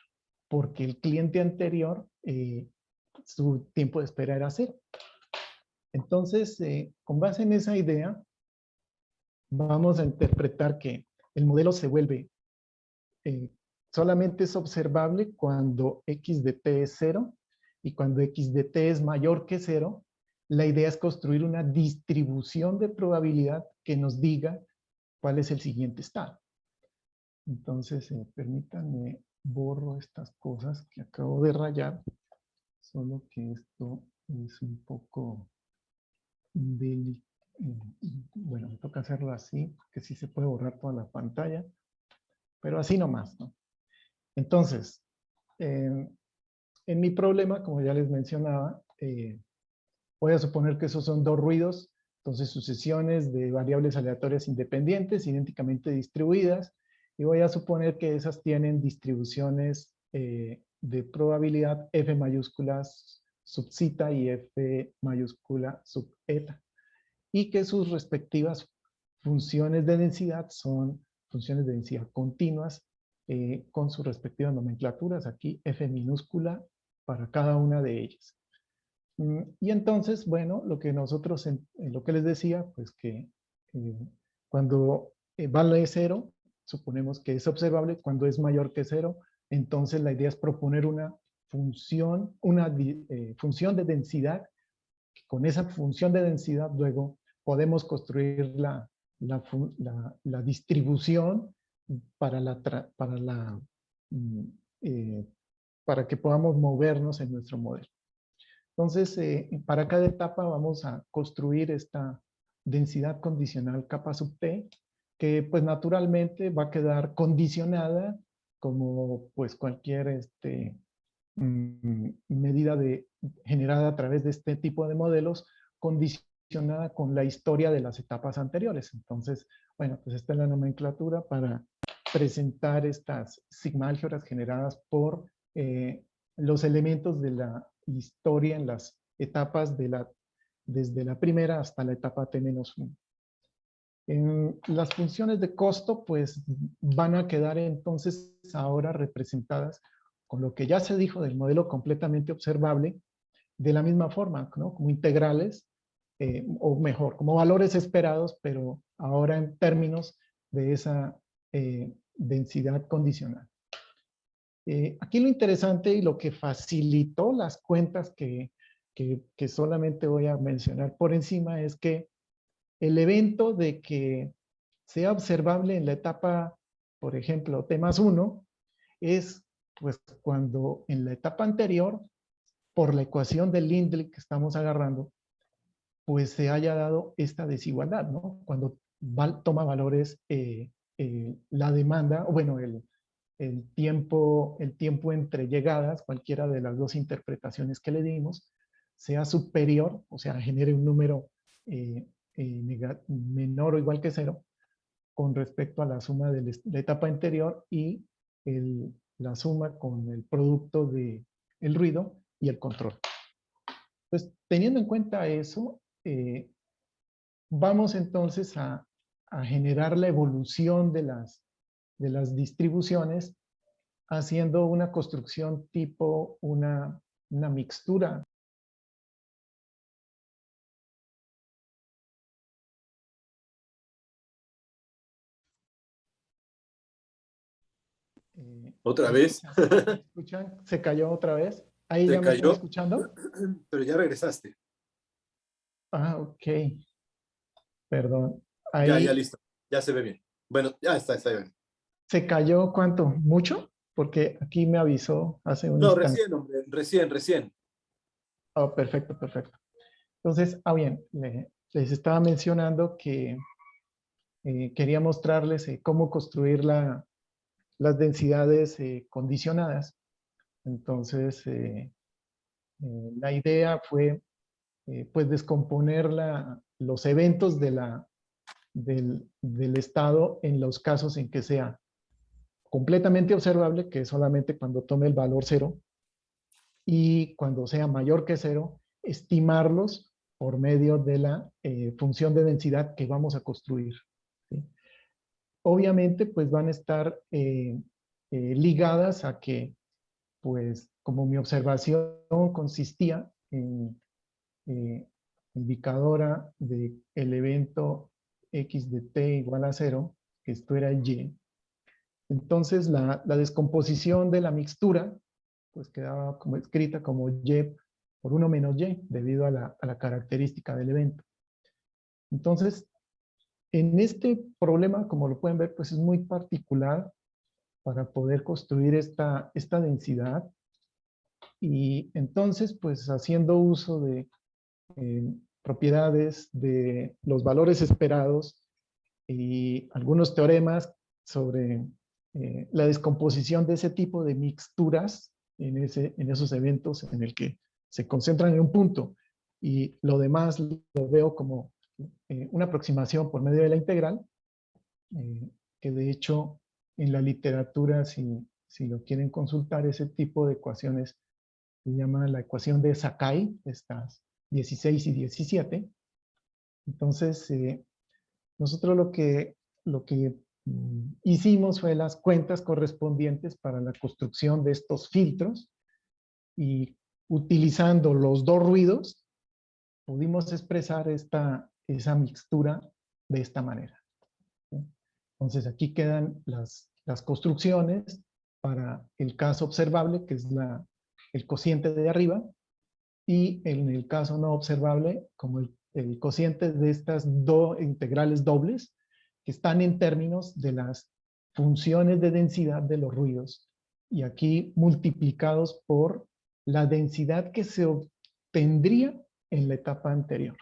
porque el cliente anterior, su tiempo de espera era cero. Entonces, con base en esa idea, vamos a interpretar que el modelo se vuelve, solamente es observable cuando x de t es cero, y cuando x de t es mayor que cero, la idea es construir una distribución de probabilidad que nos diga cuál es el siguiente estado. Entonces, permítanme, borro estas cosas que acabo de rayar, solo que esto es un poco delicado. Bueno, me toca hacerlo así, que sí se puede borrar toda la pantalla, pero así nomás, ¿no? Entonces, en mi problema, como ya les mencionaba, voy a suponer que esos son dos ruidos, entonces sucesiones de variables aleatorias independientes, idénticamente distribuidas, y voy a suponer que esas tienen distribuciones de probabilidad F mayúscula sub zeta y F mayúscula sub eta, y que sus respectivas funciones de densidad son funciones de densidad continuas con sus respectivas nomenclaturas, aquí F minúscula para cada una de ellas. Y entonces, bueno, lo que nosotros, lo que les decía, pues que cuando vale cero, suponemos que es observable. Cuando es mayor que cero, entonces la idea es proponer una función, función de densidad. Con esa función de densidad luego podemos construir la distribución para que podamos movernos en nuestro modelo. Entonces, para cada etapa vamos a construir esta densidad condicional capa sub t, que pues naturalmente va a quedar condicionada como pues cualquier medida generada a través de este tipo de modelos, condicionada con la historia de las etapas anteriores. Entonces, bueno, pues esta es la nomenclatura para presentar estas sigma álgebras generadas por los elementos de la historia en las etapas desde la primera hasta la etapa t-1. Las funciones de costo pues van a quedar entonces ahora representadas con lo que ya se dijo del modelo completamente observable, de la misma forma, ¿no? Como integrales, o mejor, como valores esperados, pero ahora en términos de esa densidad condicional. Aquí lo interesante y lo que facilitó las cuentas que solamente voy a mencionar por encima es que el evento de que sea observable en la etapa, por ejemplo, t+1, es pues cuando en la etapa anterior, por la ecuación de Lindley que estamos agarrando, pues se haya dado esta desigualdad, ¿no? Cuando toma valores la demanda, o bueno, el tiempo entre llegadas, cualquiera de las dos interpretaciones que le dimos, sea superior, o sea, genere un número menor o igual que cero, con respecto a la suma de la etapa anterior y la suma con el producto de el ruido y el control. Pues teniendo en cuenta eso, vamos entonces a generar la evolución de las distribuciones haciendo una construcción tipo una mixtura. ¿Otra ¿Me vez? escuchan? ¿Me escuchan? ¿Se cayó otra vez? ¿Ahí Se ya me están cayó, escuchando? pero ya regresaste. Ah, ok. Perdón. Ya Ahí listo. Ya se ve bien. Bueno, ya está bien. se cayó, ¿cuánto? ¿Mucho? Porque aquí me avisó hace un No, instante. recién, hombre, recién. Oh, perfecto, perfecto. Entonces, bien, les estaba mencionando que quería mostrarles cómo construir las densidades condicionadas. Entonces, la idea fue pues descomponer los eventos del estado en los casos en que sea completamente observable, que es solamente cuando tome el valor cero, y cuando sea mayor que cero, estimarlos por medio de la función de densidad que vamos a construir. ¿Sí? Obviamente, pues van a estar ligadas a que, pues, como mi observación consistía en indicadora del evento x de t igual a cero, que esto era el y, entonces la descomposición de la mixtura pues quedaba como escrita como y por 1 menos y, debido a la característica del evento. Entonces, en este problema, como lo pueden ver, pues es muy particular para poder construir esta densidad. Y entonces, pues haciendo uso de propiedades de los valores esperados y algunos teoremas sobre la descomposición de ese tipo de mixturas en esos eventos en el que se concentran en un punto y lo demás lo veo como una aproximación por medio de la integral, que de hecho en la literatura, si lo quieren consultar, ese tipo de ecuaciones se llama la ecuación de Sakai, estas 16 y 17. Entonces, nosotros lo que hicimos fue las cuentas correspondientes para la construcción de estos filtros y utilizando los dos ruidos pudimos expresar esa mixtura de esta manera. ¿Sí? Entonces aquí quedan las construcciones para el caso observable, que es el cociente de arriba, y en el caso no observable, como el cociente de estas dos integrales dobles, que están en términos de las funciones de densidad de los ruidos, y aquí multiplicados por la densidad que se obtendría en la etapa anterior.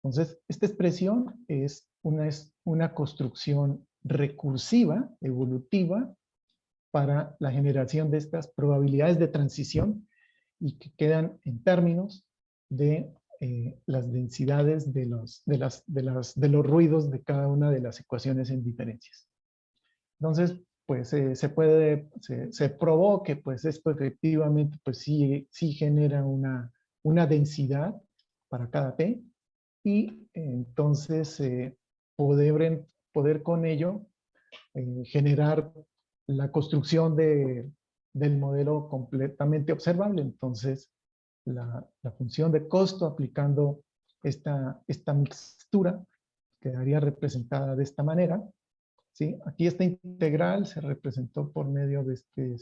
Entonces, esta expresión es una construcción recursiva, evolutiva, para la generación de estas probabilidades de transición y que quedan en términos de las densidades de los ruidos de cada una de las ecuaciones en diferencias. Entonces, pues se probó que pues esto efectivamente pues sí genera una densidad para cada t y entonces poder con ello generar la construcción del modelo completamente observable. Entonces, la función de costo aplicando esta mixtura quedaría representada de esta manera. ¿Sí? Aquí esta integral se representó por medio de este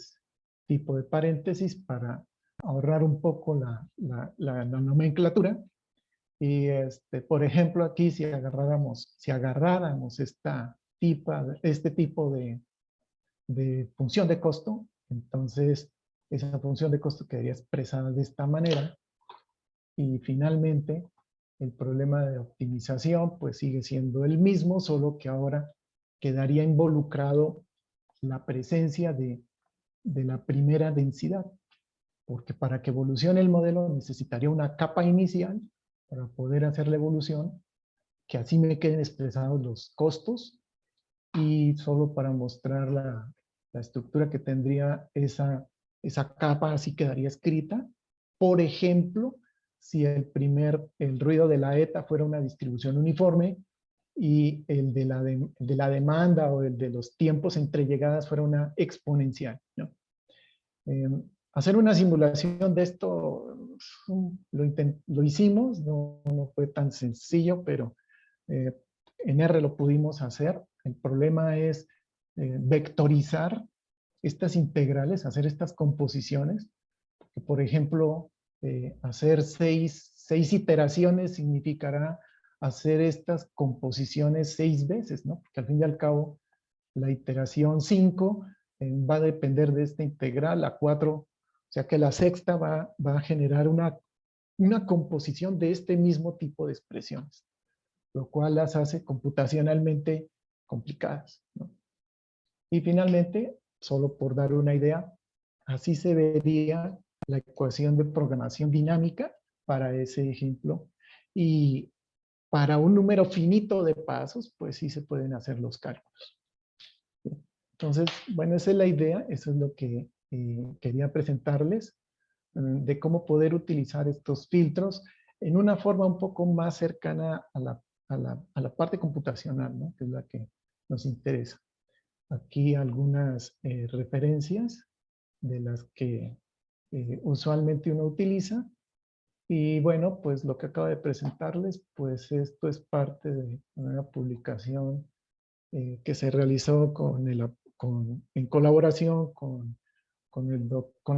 tipo de paréntesis para ahorrar un poco la nomenclatura. Y por ejemplo, aquí si agarráramos este tipo de función de costo, entonces esa función de costo quedaría expresada de esta manera. Y finalmente, el problema de optimización pues sigue siendo el mismo, solo que ahora quedaría involucrado la presencia de la primera densidad, porque para que evolucione el modelo necesitaría una capa inicial para poder hacer la evolución, que así me queden expresados los costos y solo para mostrar la estructura que tendría esa capa, así quedaría escrita. Por ejemplo, si el ruido de la eta fuera una distribución uniforme y el de la demanda o el de los tiempos entre llegadas fuera una exponencial, ¿no? Hacer una simulación de esto lo hicimos, no fue tan sencillo, pero en R lo pudimos hacer. El problema es vectorizar estas integrales, hacer estas composiciones. Que, por ejemplo, hacer seis iteraciones significará hacer estas composiciones 6 veces, ¿no? Porque al fin y al cabo, la iteración 5 va a depender de esta integral, la 4, o sea que la sexta va a generar una composición de este mismo tipo de expresiones, lo cual las hace computacionalmente complicadas, ¿no? Y finalmente, solo por dar una idea, así se vería la ecuación de programación dinámica para ese ejemplo. Y para un número finito de pasos, pues sí se pueden hacer los cálculos. Entonces, bueno, esa es la idea, eso es lo que quería presentarles, de cómo poder utilizar estos filtros en una forma un poco más cercana a la parte computacional, ¿no? Que es la que nos interesa. Aquí algunas referencias de las que usualmente uno utiliza. Y bueno, pues lo que acabo de presentarles, pues esto es parte de una publicación que se realizó en colaboración con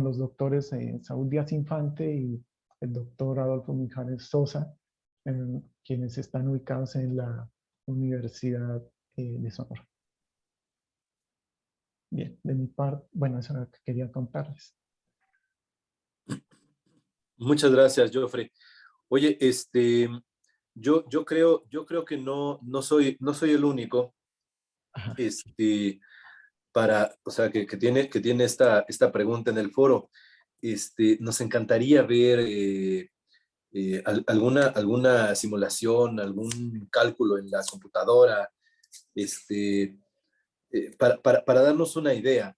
los doctores Saúl Díaz Infante y el doctor Adolfo Mijares Sosa, quienes están ubicados en la Universidad de Sonora. Bien, de mi parte, bueno, eso es lo que quería contarles. Muchas gracias, Joffrey. Oye, yo creo que no soy el único, Ajá. o sea, que tiene esta pregunta en el foro. Nos encantaría ver alguna simulación, algún cálculo en la computadora, para darnos una idea,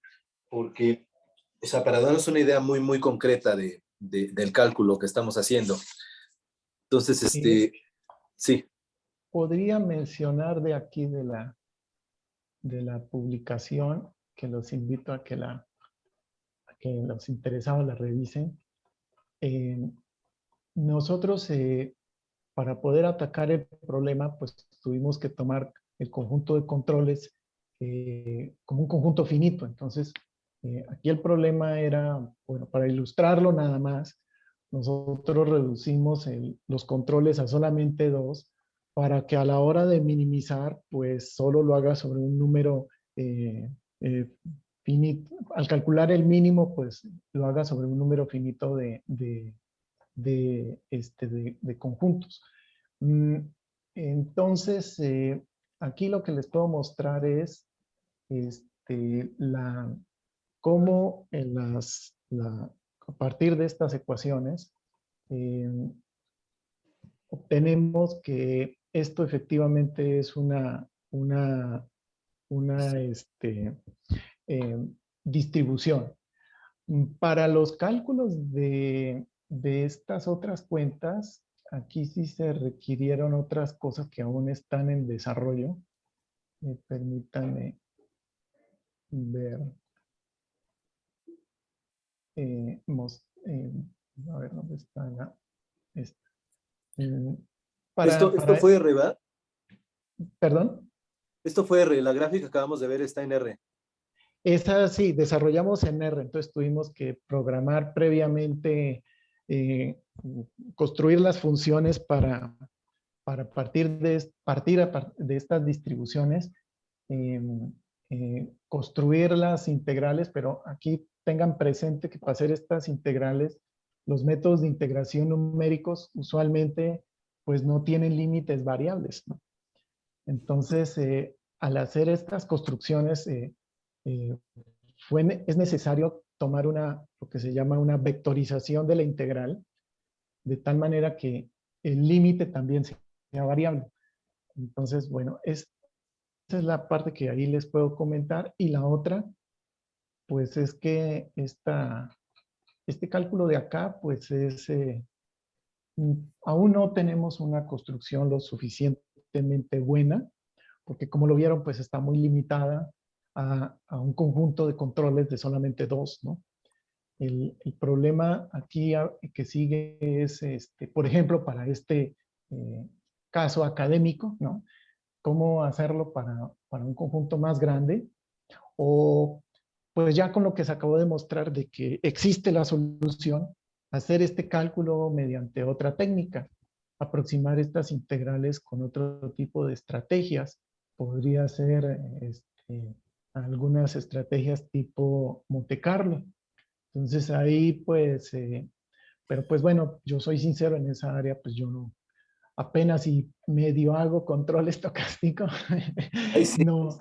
porque, o sea, para darnos una idea muy, muy concreta del cálculo que estamos haciendo. Entonces, sí. Podría mencionar de aquí de la publicación, que los invito a que los interesados la revisen. Nosotros, para poder atacar el problema, pues tuvimos que tomar el conjunto de controles como un conjunto finito. Entonces, aquí el problema era, bueno, para ilustrarlo nada más, nosotros reducimos los controles a solamente 2 para que a la hora de minimizar, pues solo lo haga sobre un número finito. Al calcular el mínimo, pues lo haga sobre un número finito de conjuntos. Entonces, aquí lo que les puedo mostrar es cómo a partir de estas ecuaciones obtenemos que esto efectivamente es una distribución. Para los cálculos de estas otras cuentas, aquí sí se requirieron otras cosas que aún están en desarrollo. Permítanme ver. A ver, ¿dónde está esta? ¿Esto fue R, ¿verdad? ¿Perdón? Esto fue R, la gráfica que acabamos de ver está en R. Esa sí, desarrollamos en R, entonces tuvimos que programar previamente, construir las funciones para partir de estas distribuciones, construir las integrales, pero aquí tengan presente que para hacer estas integrales, los métodos de integración numéricos usualmente pues no tienen límites variables, ¿no? Entonces, al hacer estas construcciones, es necesario tomar lo que se llama una vectorización de la integral, de tal manera que el límite también sea variable. Entonces, bueno, es la parte que ahí les puedo comentar. Y la otra, pues es que este cálculo de acá, pues aún no tenemos una construcción lo suficientemente buena, porque como lo vieron, pues está muy limitada a un conjunto de controles de solamente dos, ¿no? El problema aquí que sigue es, por ejemplo, para este caso académico, ¿no? ¿Cómo hacerlo para un conjunto más grande? O pues ya con lo que se acabó de mostrar de que existe la solución, hacer este cálculo mediante otra técnica, aproximar estas integrales con otro tipo de estrategias. Podría ser algunas estrategias tipo Monte Carlo. Entonces ahí pues, pero pues bueno, yo soy sincero en esa área, pues yo no, apenas y medio hago control estocástico. Ahí sí. No,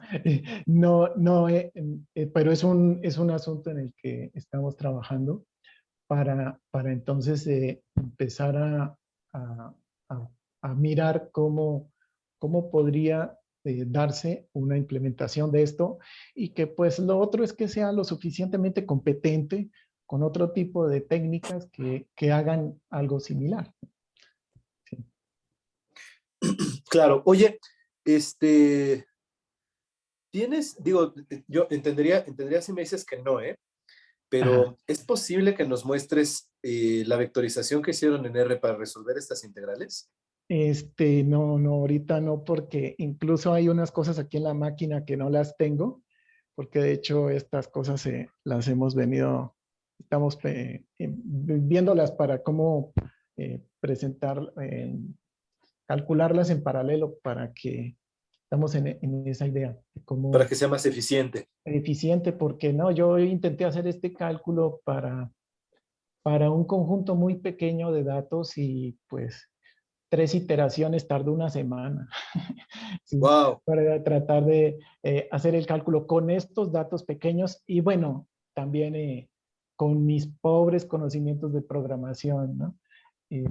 pero es un asunto en el que estamos trabajando para entonces empezar a, a- a mirar cómo podría darse una implementación de esto y que pues lo otro es que sea lo suficientemente competente con otro tipo de técnicas que hagan algo similar. Sí. Claro, oye, este, digo, yo entendería si me dices que no, ¿eh? Ajá. Pero ¿es posible que nos muestres la vectorización que hicieron en R para resolver estas integrales? No, ahorita no, porque incluso hay unas cosas aquí en la máquina que no las tengo, porque de hecho estas cosas las hemos venido, estamos viéndolas para cómo presentar, calcularlas en paralelo para que estamos en esa idea de Para cómo que sea más eficiente. eficiente, porque no, yo intenté hacer este cálculo para un conjunto muy pequeño de datos y pues 3 iteraciones tardó una semana. Sí, Wow. para tratar de hacer el cálculo con estos datos pequeños y bueno, también con mis pobres conocimientos de programación, ¿no?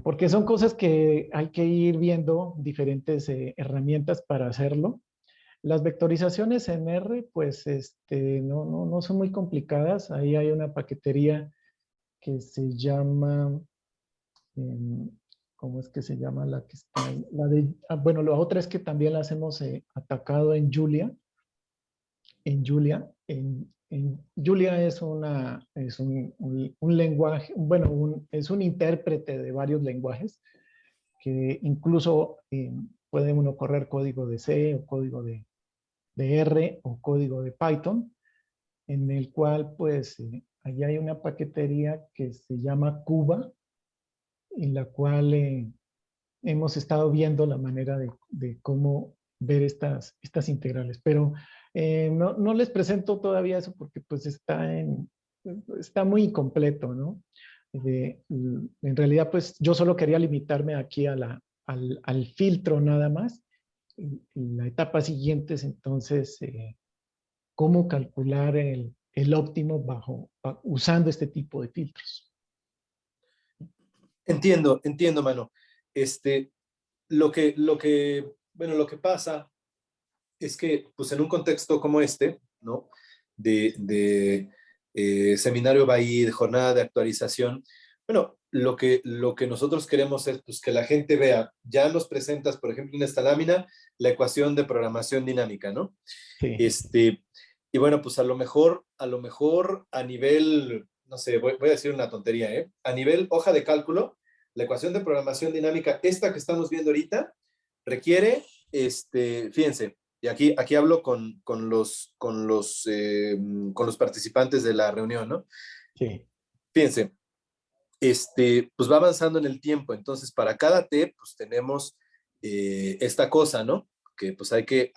Porque son cosas que hay que ir viendo diferentes herramientas para hacerlo. Las vectorizaciones en R, pues no son muy complicadas. Ahí hay una paquetería que se llama, em, ¿cómo es que se llama la que está ahí? Bueno, la otra es que también las hemos atacado en Julia. En Julia, en Julia es un lenguaje, bueno, es un intérprete de varios lenguajes que incluso puede uno correr código de C o código de R o código de Python, en el cual pues allá hay una paquetería que se llama Cuba, en la cual hemos estado viendo la manera de cómo ver estas integrales, pero no les presento todavía eso porque pues está muy incompleto, ¿no? En realidad pues yo solo quería limitarme aquí al filtro nada más. Y la etapa siguiente es entonces cómo calcular el óptimo usando este tipo de filtros. Entiendo, mano. Este, bueno, lo que pasa es que, pues en un contexto como este, ¿no? De seminario BAI, de jornada de actualización, bueno, lo que nosotros queremos es pues, que la gente vea, ya nos presentas, por ejemplo, en esta lámina, la ecuación de programación dinámica, ¿no? Sí. Este, y bueno, pues a lo mejor a nivel, no sé, voy a decir una tontería, ¿eh? A nivel hoja de cálculo, la ecuación de programación dinámica, esta que estamos viendo ahorita, requiere, fíjense, y aquí hablo con los participantes de la reunión, ¿no? Sí. Fíjense, pues va avanzando en el tiempo, entonces para cada T, pues tenemos esta cosa, ¿no? Que pues hay que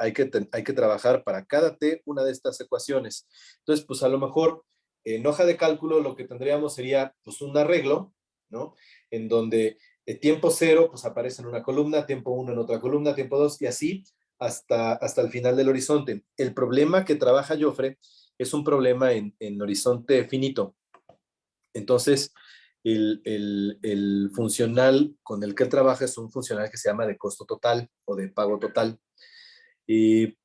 trabajar para cada T una de estas ecuaciones. Entonces, pues a lo mejor en hoja de cálculo lo que tendríamos sería pues un arreglo, ¿no? En donde tiempo 0 pues aparece en una columna, tiempo 1 en otra columna, tiempo 2 y así hasta el final del horizonte. El problema que trabaja Jofre es un problema en horizonte finito. Entonces, el funcional con el que él trabaja es un funcional que se llama de costo total o de pago total. Y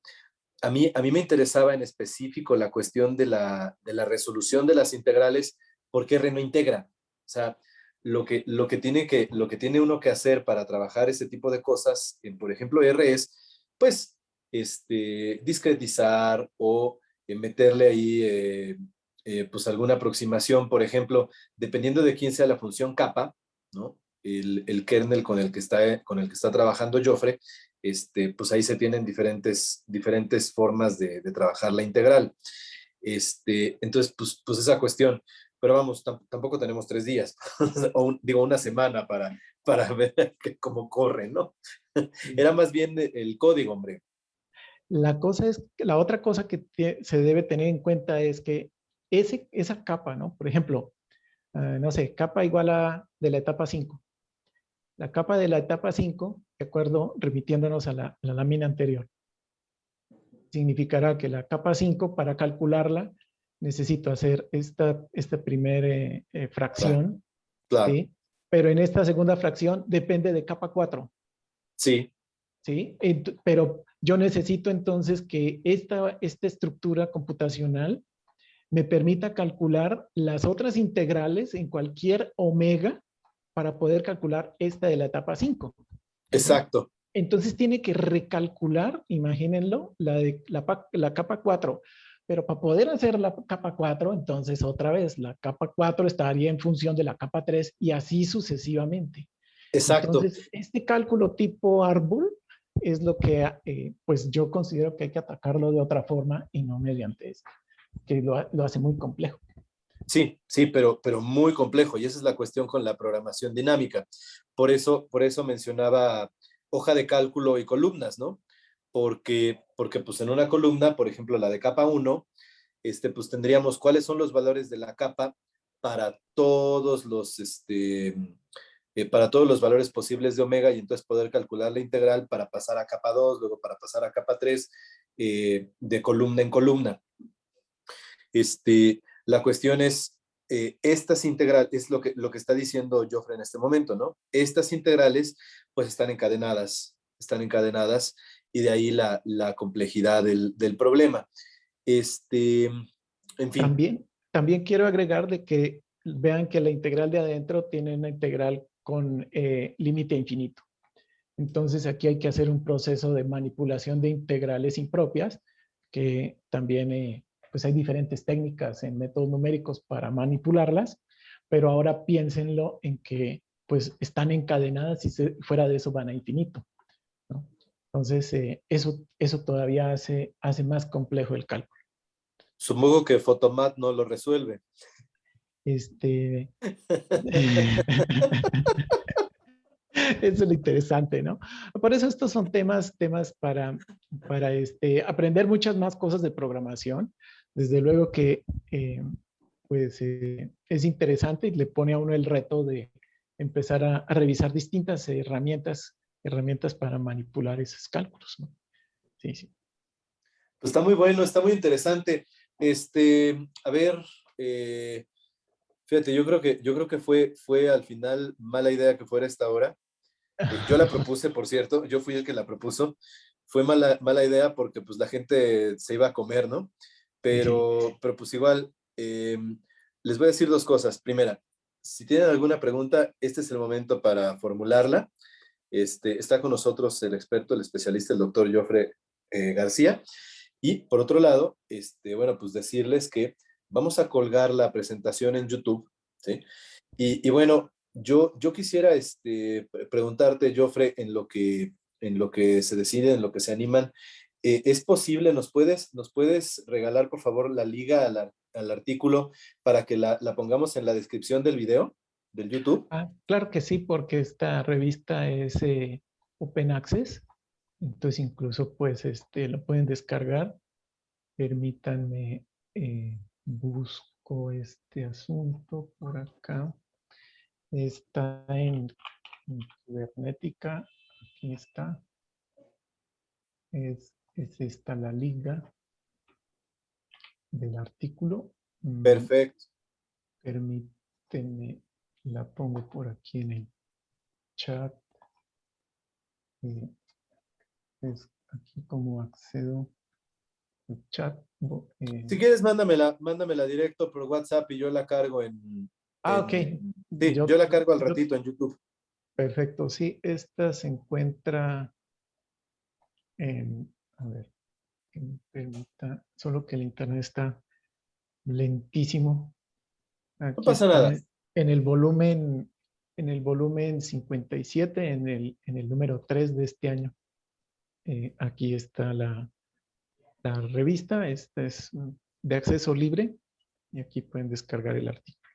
a mí me interesaba en específico la cuestión de la resolución de las integrales, porque R no integra. O sea, lo que tiene uno que hacer para trabajar ese tipo de cosas, por ejemplo, R es, pues, discretizar o meterle ahí, pues, alguna aproximación, por ejemplo, dependiendo de quién sea la función capa, ¿no? El kernel con el que está trabajando Joffre, pues ahí se tienen diferentes formas de trabajar la integral. Entonces, pues esa cuestión. Pero vamos, tampoco tenemos 3 días, digo, una semana para ver cómo corre, ¿no? Era más bien el código, hombre. La otra cosa que se debe tener en cuenta es que esa capa, ¿no? Por ejemplo, no sé, capa igual a de la etapa 5. La capa de la etapa 5, de acuerdo, remitiéndonos a la lámina anterior, significará que la capa 5, para calcularla, necesito hacer esta primera Claro, fracción, claro. ¿sí? Pero en esta segunda fracción depende de capa 4, Sí, ¿sí? Pero yo necesito entonces que esta estructura computacional me permita calcular las otras integrales en cualquier omega para poder calcular esta de la etapa 5, ¿no? exacto. Entonces tiene que recalcular, imagínenlo, la capa 4. Pero para poder hacer la capa 4, entonces otra vez la capa 4 estaría en función de la capa 3 y así sucesivamente. Exacto. Entonces, este cálculo tipo árbol es lo que pues yo considero que hay que atacarlo de otra forma y no mediante esto, que lo hace muy complejo. Sí, sí, pero muy complejo. Y esa es la cuestión con la programación dinámica. Por eso mencionaba hoja de cálculo y columnas, ¿no? Porque pues en una columna, por ejemplo, la de capa 1, pues tendríamos cuáles son los valores de la capa para todos los valores posibles de omega, y entonces poder calcular la integral para pasar a capa 2, luego para pasar a capa 3, de columna en columna. La cuestión es, estas integrales, es lo que está diciendo Joffre en este momento, ¿no? Estas integrales pues están encadenadas, y de ahí la complejidad del problema. Este, en fin, También quiero agregar de que vean que la integral de adentro tiene una integral con límite infinito. Entonces aquí hay que hacer un proceso de manipulación de integrales impropias, que también pues hay diferentes técnicas en métodos numéricos para manipularlas, pero ahora piénsenlo en que pues están encadenadas y fuera de eso van a infinito, ¿no? Entonces eso todavía hace más complejo el cálculo. supongo que Photomat no lo resuelve. Este, Eso es lo interesante, ¿no? Por eso estos son temas para aprender muchas más cosas de programación. Desde luego que pues es interesante y le pone a uno el reto de empezar a revisar distintas herramientas para manipular esos cálculos, ¿no? Sí, sí. Pues está muy bueno, está muy interesante. A ver, eh, fíjate, yo creo que fue al final mala idea que fuera esta hora. Yo la propuse, por cierto, yo fui el que la propuso. Fue mala idea porque pues la gente se iba a comer, ¿no? Sí. Pero pues igual, les voy a decir dos cosas. Primera, si tienen alguna pregunta, este es el momento para formularla. Está con nosotros el experto, el especialista, el doctor Joffre García. Y por otro lado, bueno, pues decirles que vamos a colgar la presentación en YouTube, ¿sí? Y bueno, yo quisiera preguntarte, Joffre, en lo que se decide, en lo que se animan, ¿es posible, nos puedes regalar, por favor, la liga al artículo para que la pongamos en la descripción del video, del YouTube? Claro que sí, porque esta revista es Open Access, entonces incluso pues lo pueden descargar. Permítanme, busco este asunto por acá. Está en Cibernética. Aquí está. Es esta la liga del artículo. Perfecto. Permítanme, la pongo por aquí en el chat. Es aquí como accedo. chat. Si quieres, mándamela directo por WhatsApp y yo la cargo Ok. Sí, yo la cargo al ratito en YouTube. Perfecto, sí, esta se encuentra en, a ver, que me permita, solo que el internet está lentísimo. No Aquí pasa está nada. en el volumen 57, en el número 3 de este año. Aquí está la revista, esta es de acceso libre y aquí pueden descargar el artículo.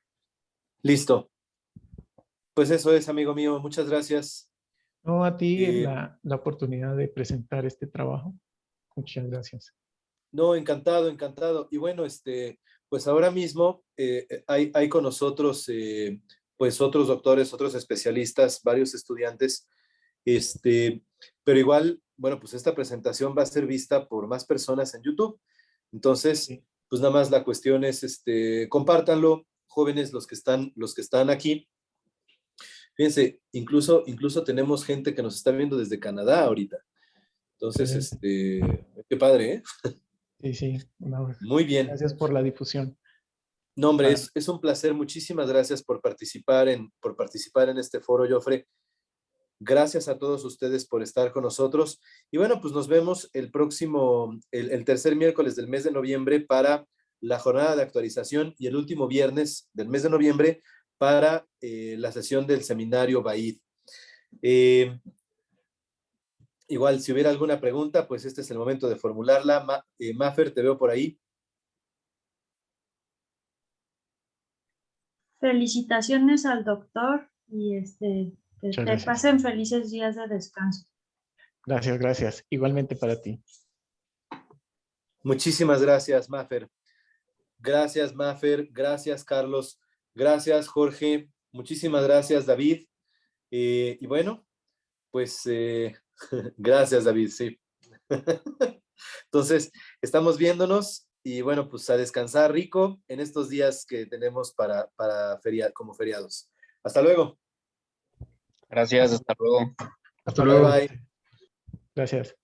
Listo. Pues eso es, amigo mío. Muchas gracias. No, a ti Eh, la oportunidad de presentar este trabajo. Muchas gracias. no, encantado, encantado. Y bueno, pues ahora mismo hay con nosotros pues otros doctores, otros especialistas, varios estudiantes, pero igual, bueno, pues esta presentación va a ser vista por más personas en YouTube. Entonces, Sí. pues nada más la cuestión es, compártanlo, jóvenes, los que están aquí. Fíjense, incluso tenemos gente que nos está viendo desde Canadá ahorita. Entonces, Excelente. qué padre, ¿eh? Sí, sí. No, Muy bien. gracias por la difusión. No, hombre, Para, es un placer. Muchísimas gracias por participar en este foro, Jofre. Gracias a todos ustedes por estar con nosotros. Y bueno, pues nos vemos el tercer miércoles del mes de noviembre para la jornada de actualización y el último viernes del mes de noviembre para la sesión del seminario BAID. Igual, si hubiera alguna pregunta, pues este es el momento de formularla. Mafer, te veo por ahí. Felicitaciones al doctor y que muchas te gracias. pasen felices días de descanso. Gracias, gracias. Igualmente para ti. Muchísimas gracias, Mafer. Gracias, Mafer. Gracias, Carlos. Gracias, Jorge. Muchísimas gracias, David. Y bueno, pues gracias, David, sí. Entonces, estamos viéndonos y bueno, pues a descansar rico en estos días que tenemos como feriados. Hasta luego. Gracias, hasta luego. Hasta Bye, luego. bye. Gracias.